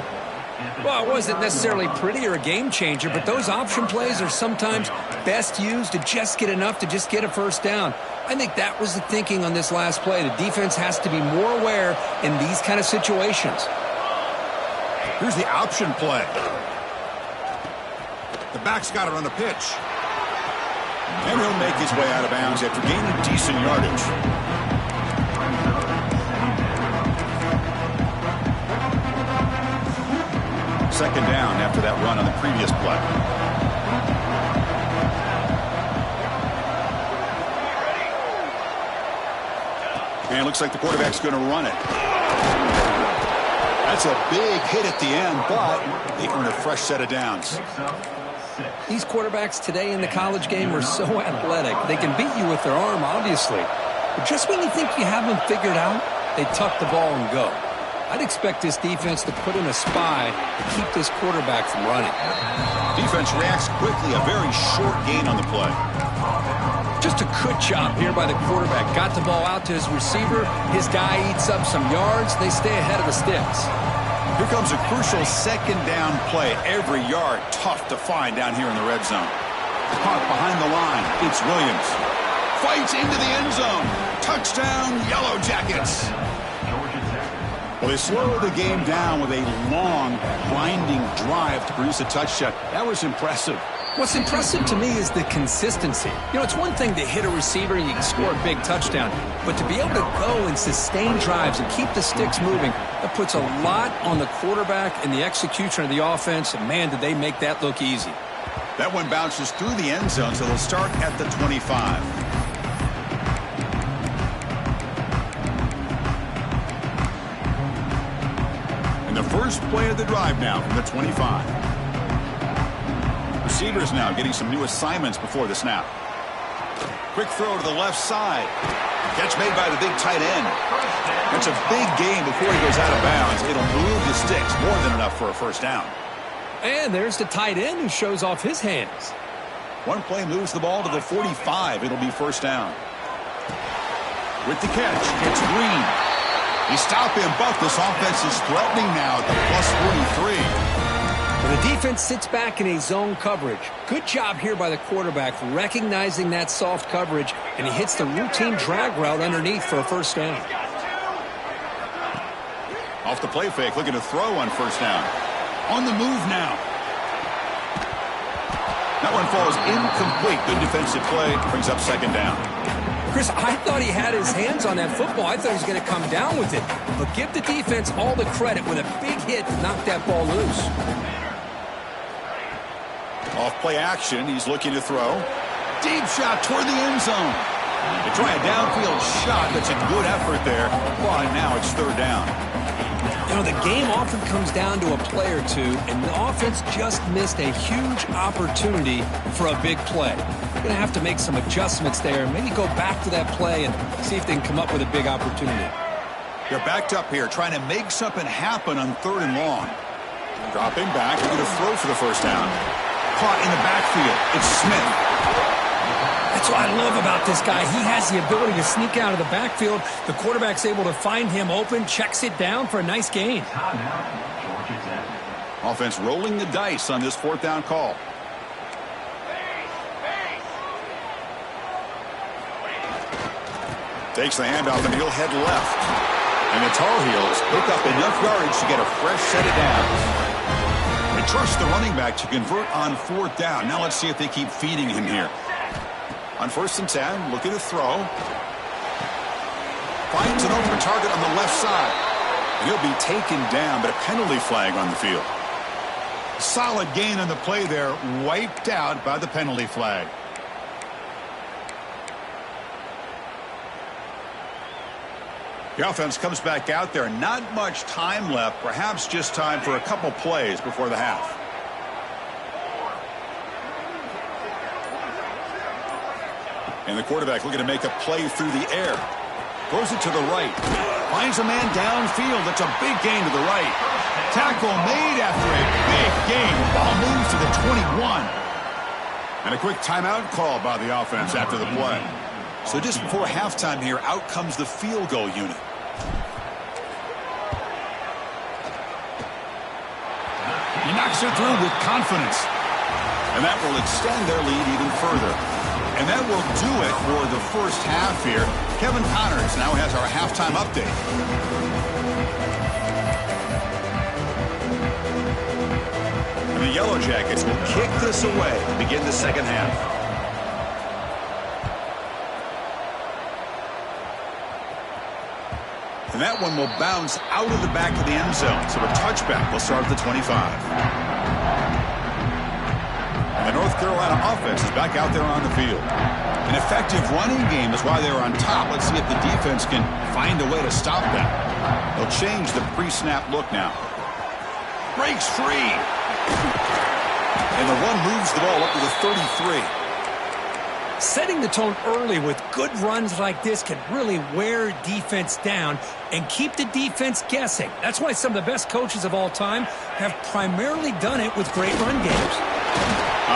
Well, it wasn't necessarily pretty or a game changer, but those option plays are sometimes best used to just get enough to just get a first down. I think that was the thinking on this last play. The defense has to be more aware in these kind of situations. Here's the option play. The back's got it on the pitch. And he'll make his way out of bounds after gaining decent yardage. Second down after that run on the previous play. And it looks like the quarterback's going to run it. That's a big hit at the end, but they earn a fresh set of downs. These quarterbacks today in the college game are so athletic. They can beat you with their arm, obviously. But just when you think you have them figured out, they tuck the ball and go. I'd expect this defense to put in a spy to keep this quarterback from running. Defense reacts quickly. A very short gain on the play. Just a good job here by the quarterback. Got the ball out to his receiver. His guy eats up some yards. They stay ahead of the sticks. Here comes a crucial second down play. Every yard tough to find down here in the red zone. Caught behind the line. It's Williams. Fights into the end zone. Touchdown, Yellow Jackets. Well, they slow the game down with a long, grinding drive to produce a touchdown. That was impressive. What's impressive to me is the consistency. You know, it's one thing to hit a receiver and you can score a big touchdown, but to be able to go and sustain drives and keep the sticks moving, that puts a lot on the quarterback and the execution of the offense, and man, did they make that look easy. That one bounces through the end zone, so they'll start at the 25. The first play of the drive now from the 25. Receivers now getting some new assignments before the snap. Quick throw to the left side. Catch made by the big tight end. That's a big gain before he goes out of bounds. It'll move the sticks more than enough for a first down. And there's the tight end who shows off his hands. One play moves the ball to the 45. It'll be first down. With the catch, it's Green. He stopped him, but this offense is threatening now at the +43. And the defense sits back in a zone coverage. Good job here by the quarterback recognizing that soft coverage, and he hits the routine drag route underneath for a first down. Off the play fake, looking to throw on first down. On the move now. That one falls incomplete. Good defensive play. Brings up second down. Chris, I thought he had his hands on that football. I thought he was going to come down with it. But give the defense all the credit with a big hit to knock that ball loose. Off play action, he's looking to throw. Deep shot toward the end zone. They try a downfield shot. That's a good effort there. But now it's third down. You know, the game often comes down to a play or two, and the offense just missed a huge opportunity for a big play. They're going to have to make some adjustments there, maybe go back to that play and see if they can come up with a big opportunity. They're backed up here, trying to make something happen on third and long. Dropping back, they're going to throw for the first down. Caught in the backfield. It's Smith. That's what I love about this guy. He has the ability to sneak out of the backfield. The quarterback's able to find him open, checks it down for a nice gain. Offense rolling the dice on this fourth down call. Takes the handoff and he'll head left. And the Tar Heels pick up enough yardage to get a fresh set of downs. They trust the running back to convert on fourth down. Now let's see if they keep feeding him here. On 1st and 10, looking to throw. Finds an open target on the left side. And he'll be taken down, but a penalty flag on the field. Solid gain on the play there, wiped out by the penalty flag. The offense comes back out there. Not much time left, perhaps just time for a couple plays before the half. And the quarterback looking to make a play through the air. Throws it to the right. Finds a man downfield. That's a big gain to the right. Tackle made after a big gain. Ball moves to the 21. And a quick timeout called by the offense after the play. So just before halftime here, out comes the field goal unit. He knocks it through with confidence. And that will extend their lead even further. And that will do it for the first half here. Kevin Connors now has our halftime update. And the Yellow Jackets will kick this away to begin the second half. And that one will bounce out of the back of the end zone. So a touchback will start at the 25. And the North Carolina offense is back out there on the field. An effective running game is why they're on top. Let's see if the defense can find a way to stop them. They'll change the pre-snap look now. Breaks free. And the run moves the ball up to the 33. Setting the tone early with good runs like this can really wear defense down and keep the defense guessing. That's why some of the best coaches of all time have primarily done it with great run games.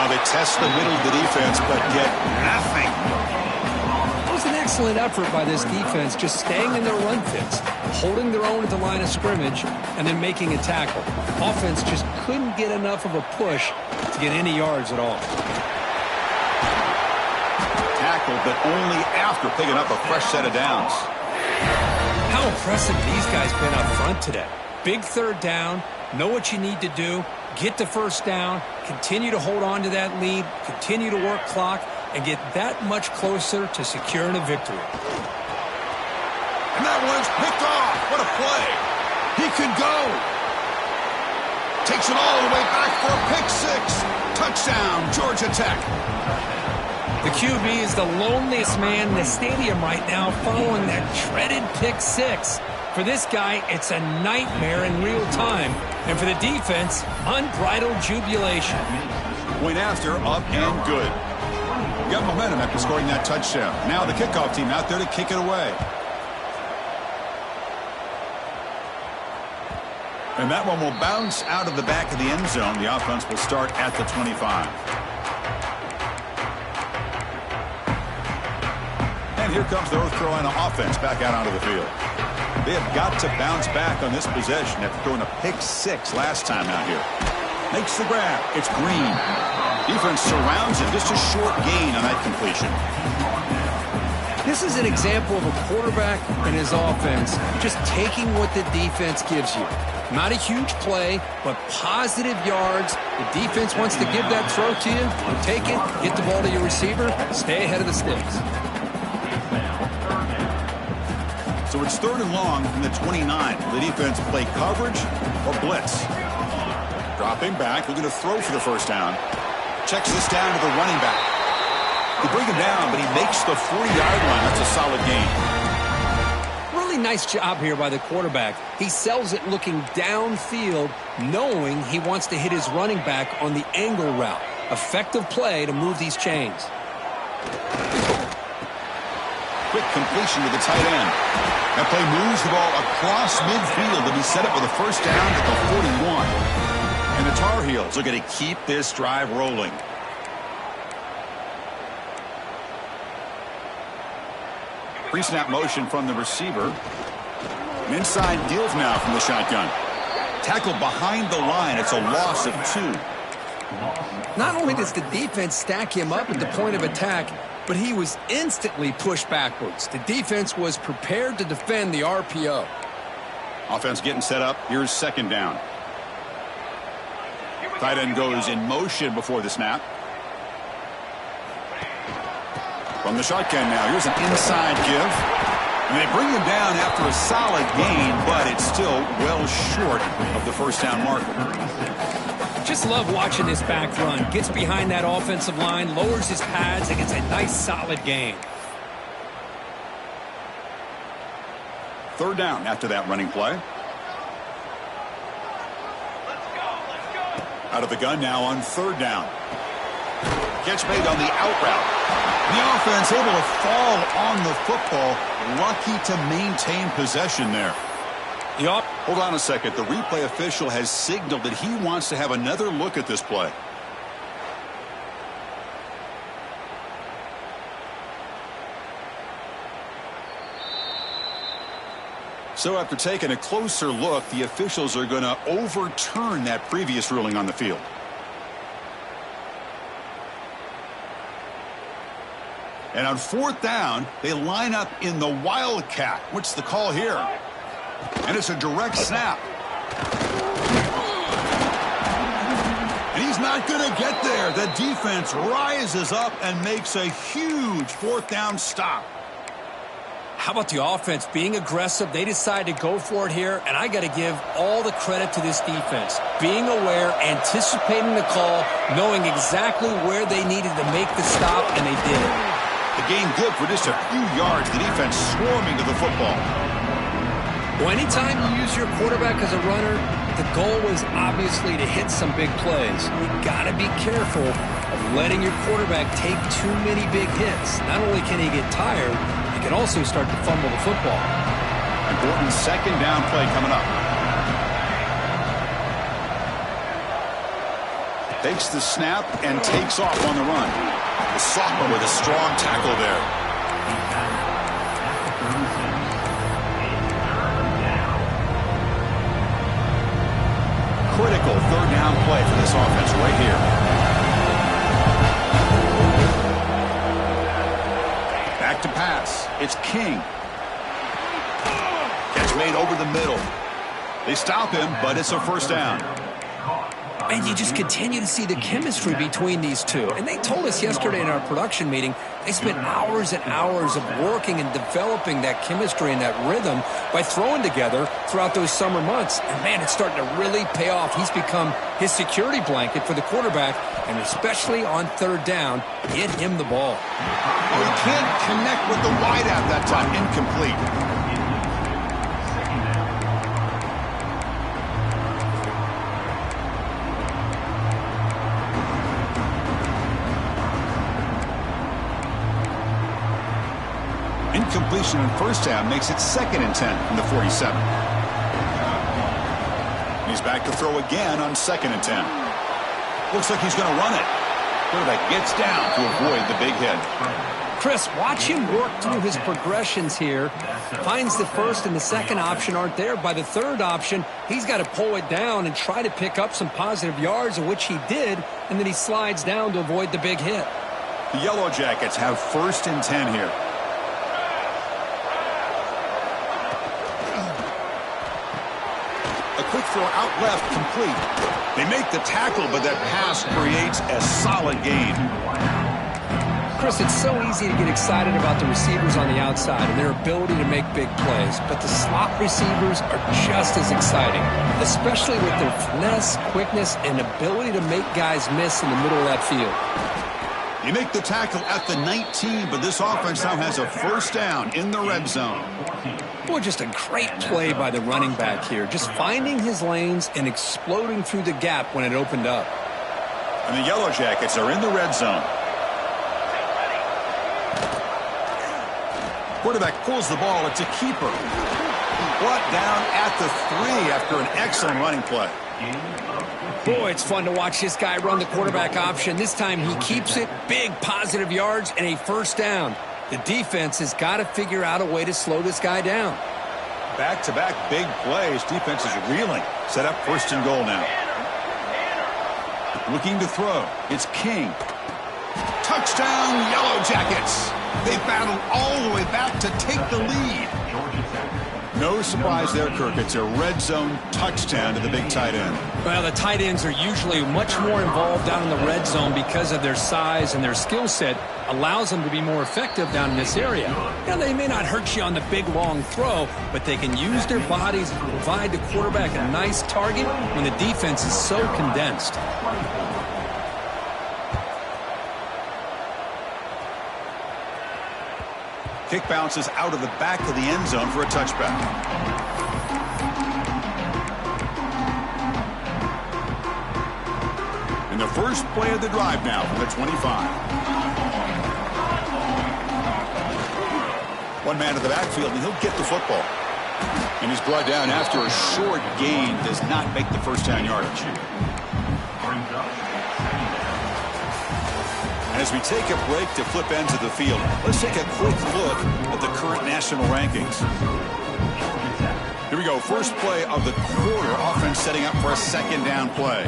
They test the middle of the defense, but get nothing. It was an excellent effort by this defense, just staying in their run fits, holding their own at the line of scrimmage, and then making a tackle. Offense just couldn't get enough of a push to get any yards at all. Tackle, but only after picking up a fresh set of downs. How impressive these guys been up front today. Big third down, know what you need to do, get the first down, continue to hold on to that lead, continue to work clock, and get that much closer to securing a victory. And that one's picked off. What a play. He can go. Takes it all the way back for a pick six. Touchdown, Georgia Tech. The QB is the loneliest man in the stadium right now following that dreaded pick six. For this guy, it's a nightmare in real time. And for the defense, unbridled jubilation. Point after, up and good. Got momentum after scoring that touchdown. Now the kickoff team out there to kick it away. And that one will bounce out of the back of the end zone. The offense will start at the 25. And here comes the North Carolina offense back out onto the field. They have got to bounce back on this possession after throwing a pick six last time out here. Makes the grab. It's Green. Defense surrounds it. Just a short gain on that completion. This is an example of a quarterback and his offense just taking what the defense gives you. Not a huge play, but positive yards. The defense wants to give that throw to you. You take it, get the ball to your receiver, stay ahead of the sticks. So it's third and long from the 29. The defense play coverage or blitz. Dropping back, looking to throw for the first down. Checks this down to the running back. They bring him down, but he makes the 40-yard line. That's a solid gain. Really nice job here by the quarterback. He sells it looking downfield, knowing he wants to hit his running back on the angle route. Effective play to move these chains. Quick completion to the tight end. That play moves the ball across midfield, and he set up with a first down at the 41. And the Tar Heels are going to keep this drive rolling. Pre-snap motion from the receiver. An inside deal now from the shotgun. Tackle behind the line. It's a loss of 2. Not only does the defense stack him up at the point of attack, but he was instantly pushed backwards. The defense was prepared to defend the RPO. Offense getting set up. Here's second down. Tight end goes in motion before the snap. From the shotgun now. Here's an inside give. And they bring him down after a solid gain, but it's still well short of the first down marker. Just love watching this back run. Gets behind that offensive line, lowers his pads, and gets a nice solid gain. Third down after that running play. Out of the gun now on third down. Catch made on the out route. The offense able to fall on the football. Lucky to maintain possession there. Hold on a second. The replay official has signaled that he wants to have another look at this play. So after taking a closer look, the officials are going to overturn that previous ruling on the field. And on 4th down, they line up in the Wildcat. What's the call here? And it's a direct snap. And he's not going to get there. The defense rises up and makes a huge 4th down stop. How about the offense being aggressive? They decide to go for it here, and I got to give all the credit to this defense. Being aware, anticipating the call, knowing exactly where they needed to make the stop, and they did it. The gain good for just a few yards. The defense swarming to the football. Well, anytime you use your quarterback as a runner, the goal is obviously to hit some big plays. You got to be careful of letting your quarterback take too many big hits. Not only can he get tired, he can also start to fumble the football. Important 2nd down play coming up. Takes the snap and takes off on the run. The sophomore with a strong tackle there. Critical 3rd down play for this offense right here. Back to pass. It's King. Catch made over the middle. They stop him, but it's a 1st down. And you just continue to see the chemistry between these two. And they told us yesterday in our production meeting, they spent hours and hours of working and developing that chemistry and that rhythm by throwing together throughout those summer months. And, man, it's starting to really pay off. He's become his security blanket for the quarterback, and especially on 3rd down, get him the ball. Oh, he can't connect with the wideout that time. Incomplete. Incompletion in 1st down makes it 2nd and 10 from the 47. He's back to throw again on 2nd and 10. Looks like he's going to run it. Quarterback gets down to avoid the big hit. Chris, watch him work through his progressions here. Finds the 1st and the 2nd option aren't there. By the 3rd option, he's got to pull it down and try to pick up some positive yards, of which he did, and then he slides down to avoid the big hit. The Yellow Jackets have 1st and 10 here. A quick throw out left, complete. They make the tackle, but that pass creates a solid gain. Chris, it's so easy to get excited about the receivers on the outside and their ability to make big plays, but the slot receivers are just as exciting, especially with their finesse, quickness, and ability to make guys miss in the middle of that field. You make the tackle at the 19, but this offense now has a 1st down in the red zone. Boy, just a great play by the running back here. Just finding his lanes and exploding through the gap when it opened up. And the Yellow Jackets are in the red zone. Quarterback pulls the ball. It's a keeper. Brought down at the 3 after an excellent running play. Boy, it's fun to watch this guy run the quarterback option. This time he keeps it, big positive yards, and a 1st down. The defense has got to figure out a way to slow this guy down. Back-to-back big plays. Defense is reeling. Set up 1st and goal now. Looking to throw. It's King. Touchdown, Yellow Jackets. They battled all the way back to take the lead. No surprise there, Kirk. It's a red zone touchdown to the big tight end. Well, the tight ends are usually much more involved down in the red zone because of their size, and their skill set allows them to be more effective down in this area. Now, they may not hurt you on the big, long throw, but they can use their bodies to provide the quarterback a nice target when the defense is so condensed. Kick bounces out of the back of the end zone for a touchback. And the first play of the drive now from the 25. One man to the backfield, and he'll get the football. And he's brought down after a short gain. Does not make the first down yardage. And as we take a break to flip ends of the field, let's take a quick look at the current national rankings. Here we go. First play of the quarter. Offense setting up for a second down play.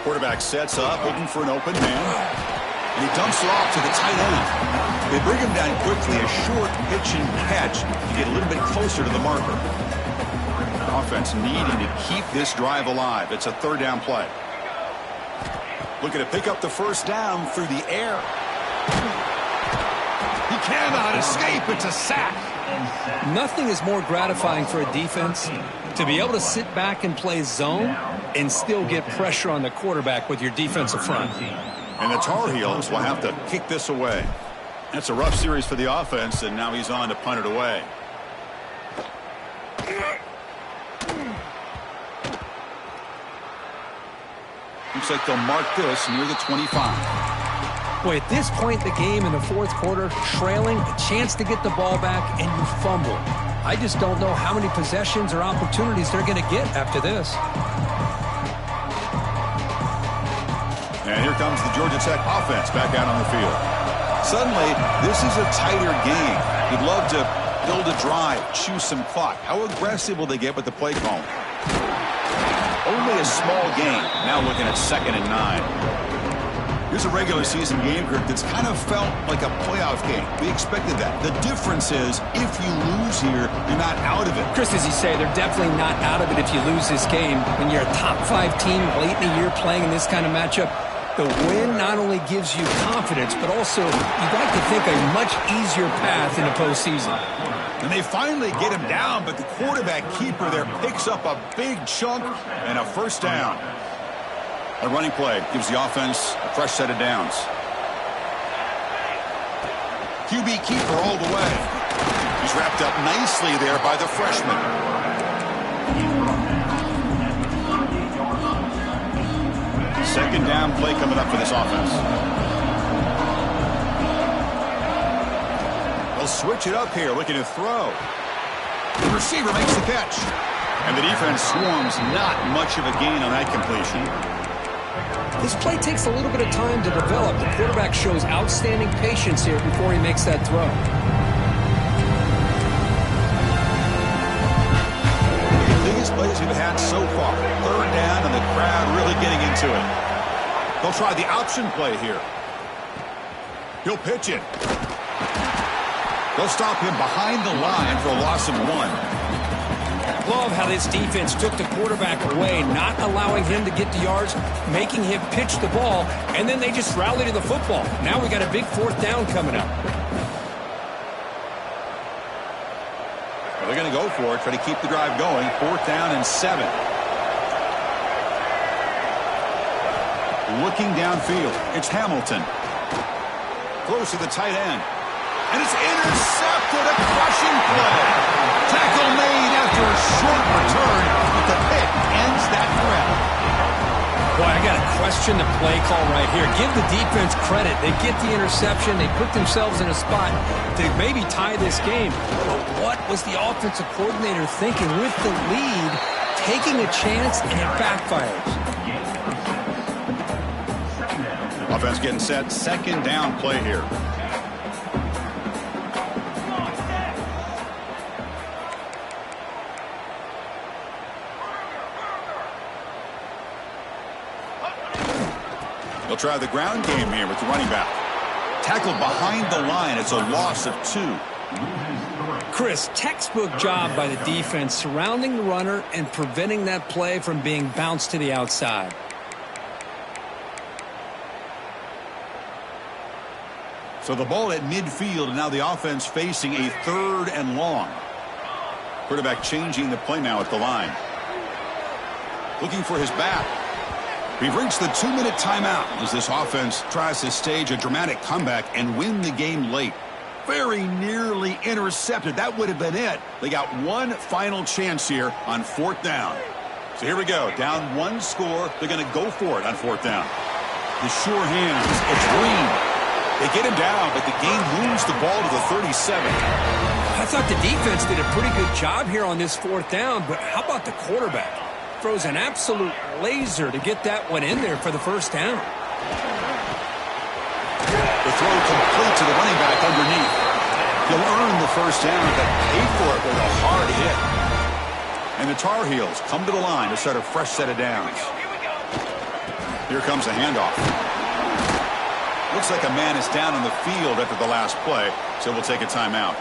Quarterback sets up, looking for an open man. And he dumps it off to the tight end. They bring him down quickly, a short pitch and catch to get a little bit closer to the marker. Offense needing to keep this drive alive. It's a third down play. Looking to pick up the first down through the air. He cannot escape. It's a sack. Nothing is more gratifying for a defense to be able to sit back and play zone and still get pressure on the quarterback with your defensive front. And the Tar Heels will have to kick this away. That's a rough series for the offense, and now he's on to punt it away. Looks like they'll mark this near the 25. Boy, at this point in the game in the fourth quarter, trailing, a chance to get the ball back, and you fumble. I just don't know how many possessions or opportunities they're going to get after this. And here comes the Georgia Tech offense back out on the field. Suddenly, this is a tighter game. You'd love to build a drive, choose some clock. How aggressive will they get with the play call? Only a small game. Now looking at 2nd and 9. Here's a regular season game group that's kind of felt like a playoff game. We expected that. The difference is, if you lose here, you're not out of it. Chris, as you say, they're definitely not out of it if you lose this game. When you're a top-5 team late in the year playing in this kind of matchup, the win not only gives you confidence, but also you'd like to think a much easier path in the postseason. And they finally get him down, but the quarterback keeper there picks up a big chunk and a first down. A running play gives the offense a fresh set of downs. QB keeper all the way. He's wrapped up nicely there by the freshman. Second down play coming up for this offense. They'll switch it up here, looking to throw. The receiver makes the catch. And the defense swarms, not much of a gain on that completion. This play takes a little bit of time to develop. The quarterback shows outstanding patience here before he makes that throw. The biggest plays we've had so far. Third down and the crowd really getting into it. They'll try the option play here. He'll pitch it. They'll stop him behind the line for a loss of 1. Love how this defense took the quarterback away, not allowing him to get the yards, making him pitch the ball, and then they just rally to the football. Now we got a big fourth down coming up. Well, they're going to go for it, try to keep the drive going. 4th down and 7. Looking downfield, it's Hamilton. Close to the tight end. And it's intercepted, a crushing play. Tackle made after a short return, but the pick ends that threat. Boy, I got to question the play call right here. Give the defense credit. They get the interception. They put themselves in a spot to maybe tie this game. But what was the offensive coordinator thinking with the lead, taking a chance, and it backfires? Offense getting set. Second down play here. They'll try the ground game here with the running back. Tackled behind the line. It's a loss of 2. Chris, textbook job by the defense surrounding the runner and preventing that play from being bounced to the outside. So the ball at midfield, and now the offense facing a 3rd and long. Quarterback changing the play now at the line. Looking for his back. We've reached the 2-minute timeout as this offense tries to stage a dramatic comeback and win the game late. Very nearly intercepted. That would have been it. They got one final chance here on 4th down. So here we go. Down one score. They're going to go for it on fourth down. The sure hands. It's Green. They get him down, but the game moves the ball to the 37. I thought the defense did a pretty good job here on this fourth down, but how about the quarterback? Throws an absolute laser to get that one in there for the first down. The throw complete to the running back underneath. He'll earn the first down, but pay for it with a hard hit. And the Tar Heels come to the line to start a fresh set of downs. Here comes a handoff. Looks like a man is down on the field after the last play, so we'll take a timeout.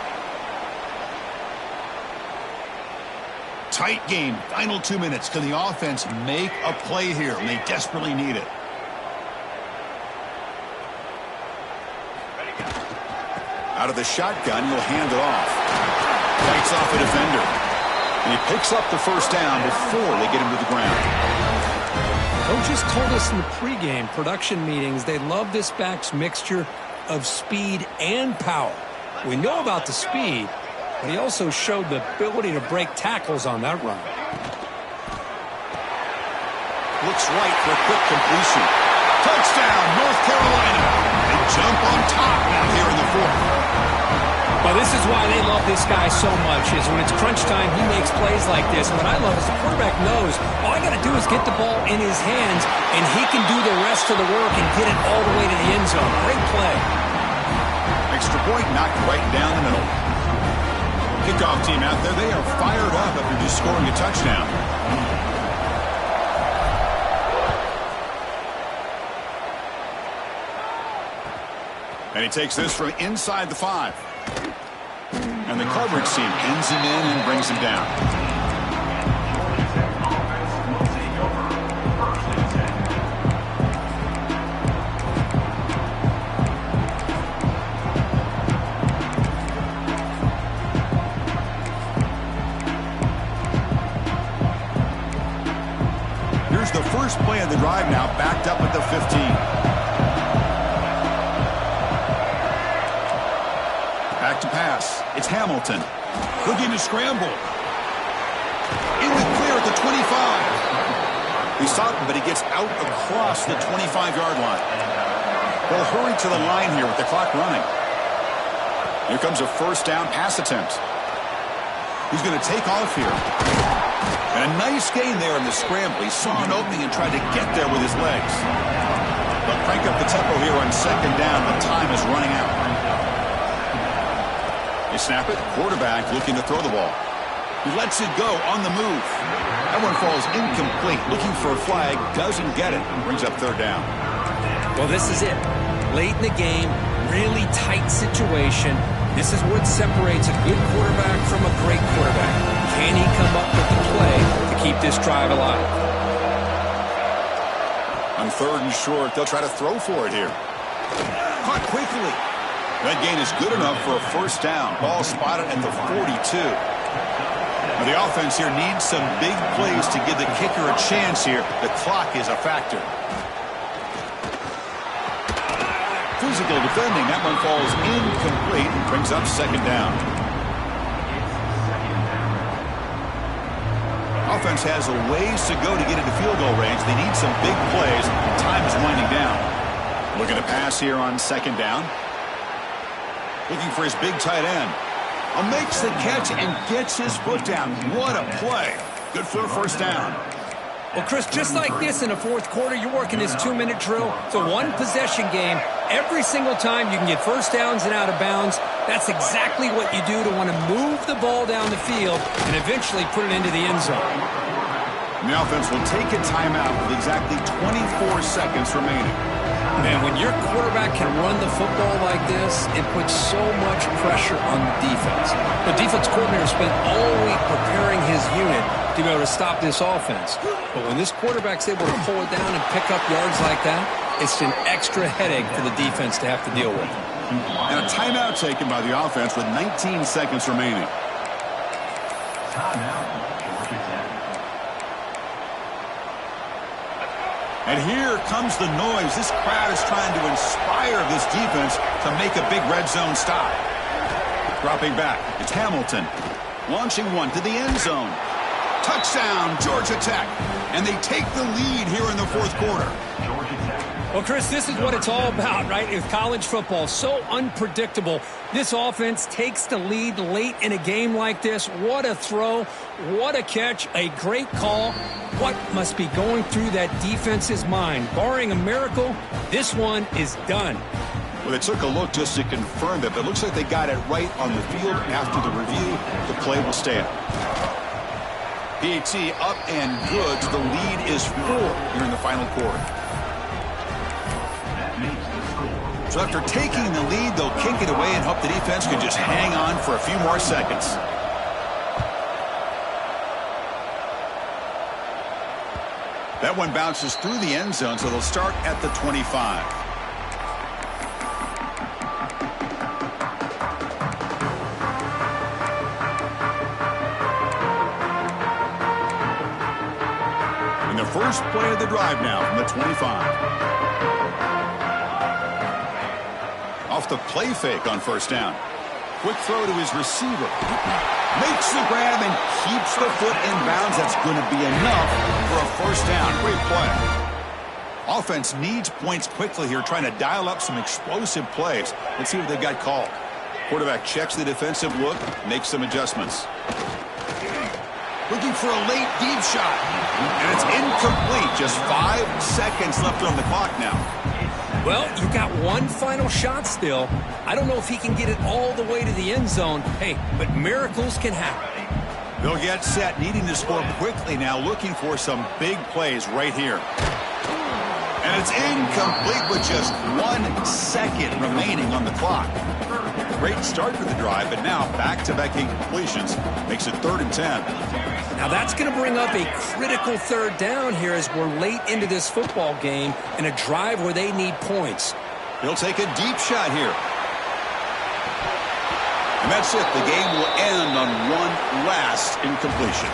Tight game. Final 2 minutes. Can the offense make a play here? And they desperately need it. Out of the shotgun, he'll hand it off. Fights off a defender. And he picks up the first down before they get him to the ground. Coaches told us in the pregame production meetings they love this back's mixture of speed and power. We know about the speed, but he also showed the ability to break tackles on that run. Looks right for a quick completion. Touchdown, North Carolina. They jump on top now here in the fourth. Well, this is why they love this guy so much, is when it's crunch time, he makes plays like this. And what I love is the quarterback knows all I got to do is get the ball in his hands, and he can do the rest of the work and get it all the way to the end zone. Great play. Extra point knocked right down the middle. Kickoff team out there, they are fired up after just scoring a touchdown. And he takes this from inside the 5. And the coverage team pins him in and brings him down. Here's the first play of the drive now, backed up at the 15. Back to pass. It's Hamilton. Looking to scramble. In the clear at the 25. He stopped him, but he gets out across the 25-yard line. They'll hurry to the line here with the clock running. Here comes a first down pass attempt. He's going to take off here. And a nice gain there in the scramble. He saw an opening and tried to get there with his legs. They'll crank up the tempo here on second down. The time is running out. They snap it. Quarterback looking to throw the ball. He lets it go on the move. That one falls incomplete. Looking for a flag. Doesn't get it. Brings up third down. Well, this is it. Late in the game, really tight situation. This is what separates a good quarterback from a great quarterback. Can he come up with the play to keep this drive alive? On third and short, they'll try to throw for it here. Caught quickly. That gain is good enough for a first down. Ball spotted at the 42. Now the offense here needs some big plays to give the kicker a chance here. The clock is a factor. Physical defending. That one falls incomplete and brings up second down. Offense has a ways to go to get into field goal range. They need some big plays. Time is winding down. Looking to pass here on second down. Looking for his big tight end. Makes the catch and gets his foot down. What a play. Good for a first down. Well, Chris, just like this in the fourth quarter, you're working this 2-minute drill. It's a one-possession game. Every single time you can get first downs and out of bounds. That's exactly what you do to want to move the ball down the field and eventually put it into the end zone. And the offense will take a timeout with exactly 24 seconds remaining. Man, when your quarterback can run the football like this, it puts so much pressure on the defense. The defense coordinator spent all week preparing his unit to be able to stop this offense. But when this quarterback's able to pull it down and pick up yards like that, it's an extra headache for the defense to have to deal with. And a timeout taken by the offense with 19 seconds remaining. And here comes the noise. This crowd is trying to inspire this defense to make a big red zone stop. Dropping back, it's Hamilton. Launching one to the end zone. Touchdown, Georgia Tech. And they take the lead here in the fourth quarter. Well, Chris, this is what it's all about, right? With college football, so unpredictable. This offense takes the lead late in a game like this. What a throw. What a catch. A great call. What must be going through that defense's mind? Barring a miracle, this one is done. Well, they took a look just to confirm it, but it looks like they got it right on the field after the review. The play will stand. PAT up and good. So the lead is 4 here in the final quarter. So after taking the lead, they'll kick it away and hope the defense can just hang on for a few more seconds. That one bounces through the end zone, so they'll start at the 25. And the first play of the drive now from the 25. Off the play fake on first down. Quick throw to his receiver. Makes the grab and keeps the foot in bounds. That's going to be enough for a first down. Great play. Offense needs points quickly here, trying to dial up some explosive plays. Let's see what they've got called. Quarterback checks the defensive look, makes some adjustments. Looking for a late deep shot. And it's incomplete. Just 5 seconds left on the clock now. Well, you've got one final shot still. I don't know if he can get it all the way to the end zone. Hey, but miracles can happen. They'll get set, needing to score quickly now, looking for some big plays right here. And it's incomplete with just 1 second remaining on the clock. Great start to the drive, but now back-to-back incompletions makes it 3rd and 10. Now that's going to bring up a critical third down here as we're late into this football game in a drive where they need points. He'll take a deep shot here. And that's it. The game will end on one last incompletion.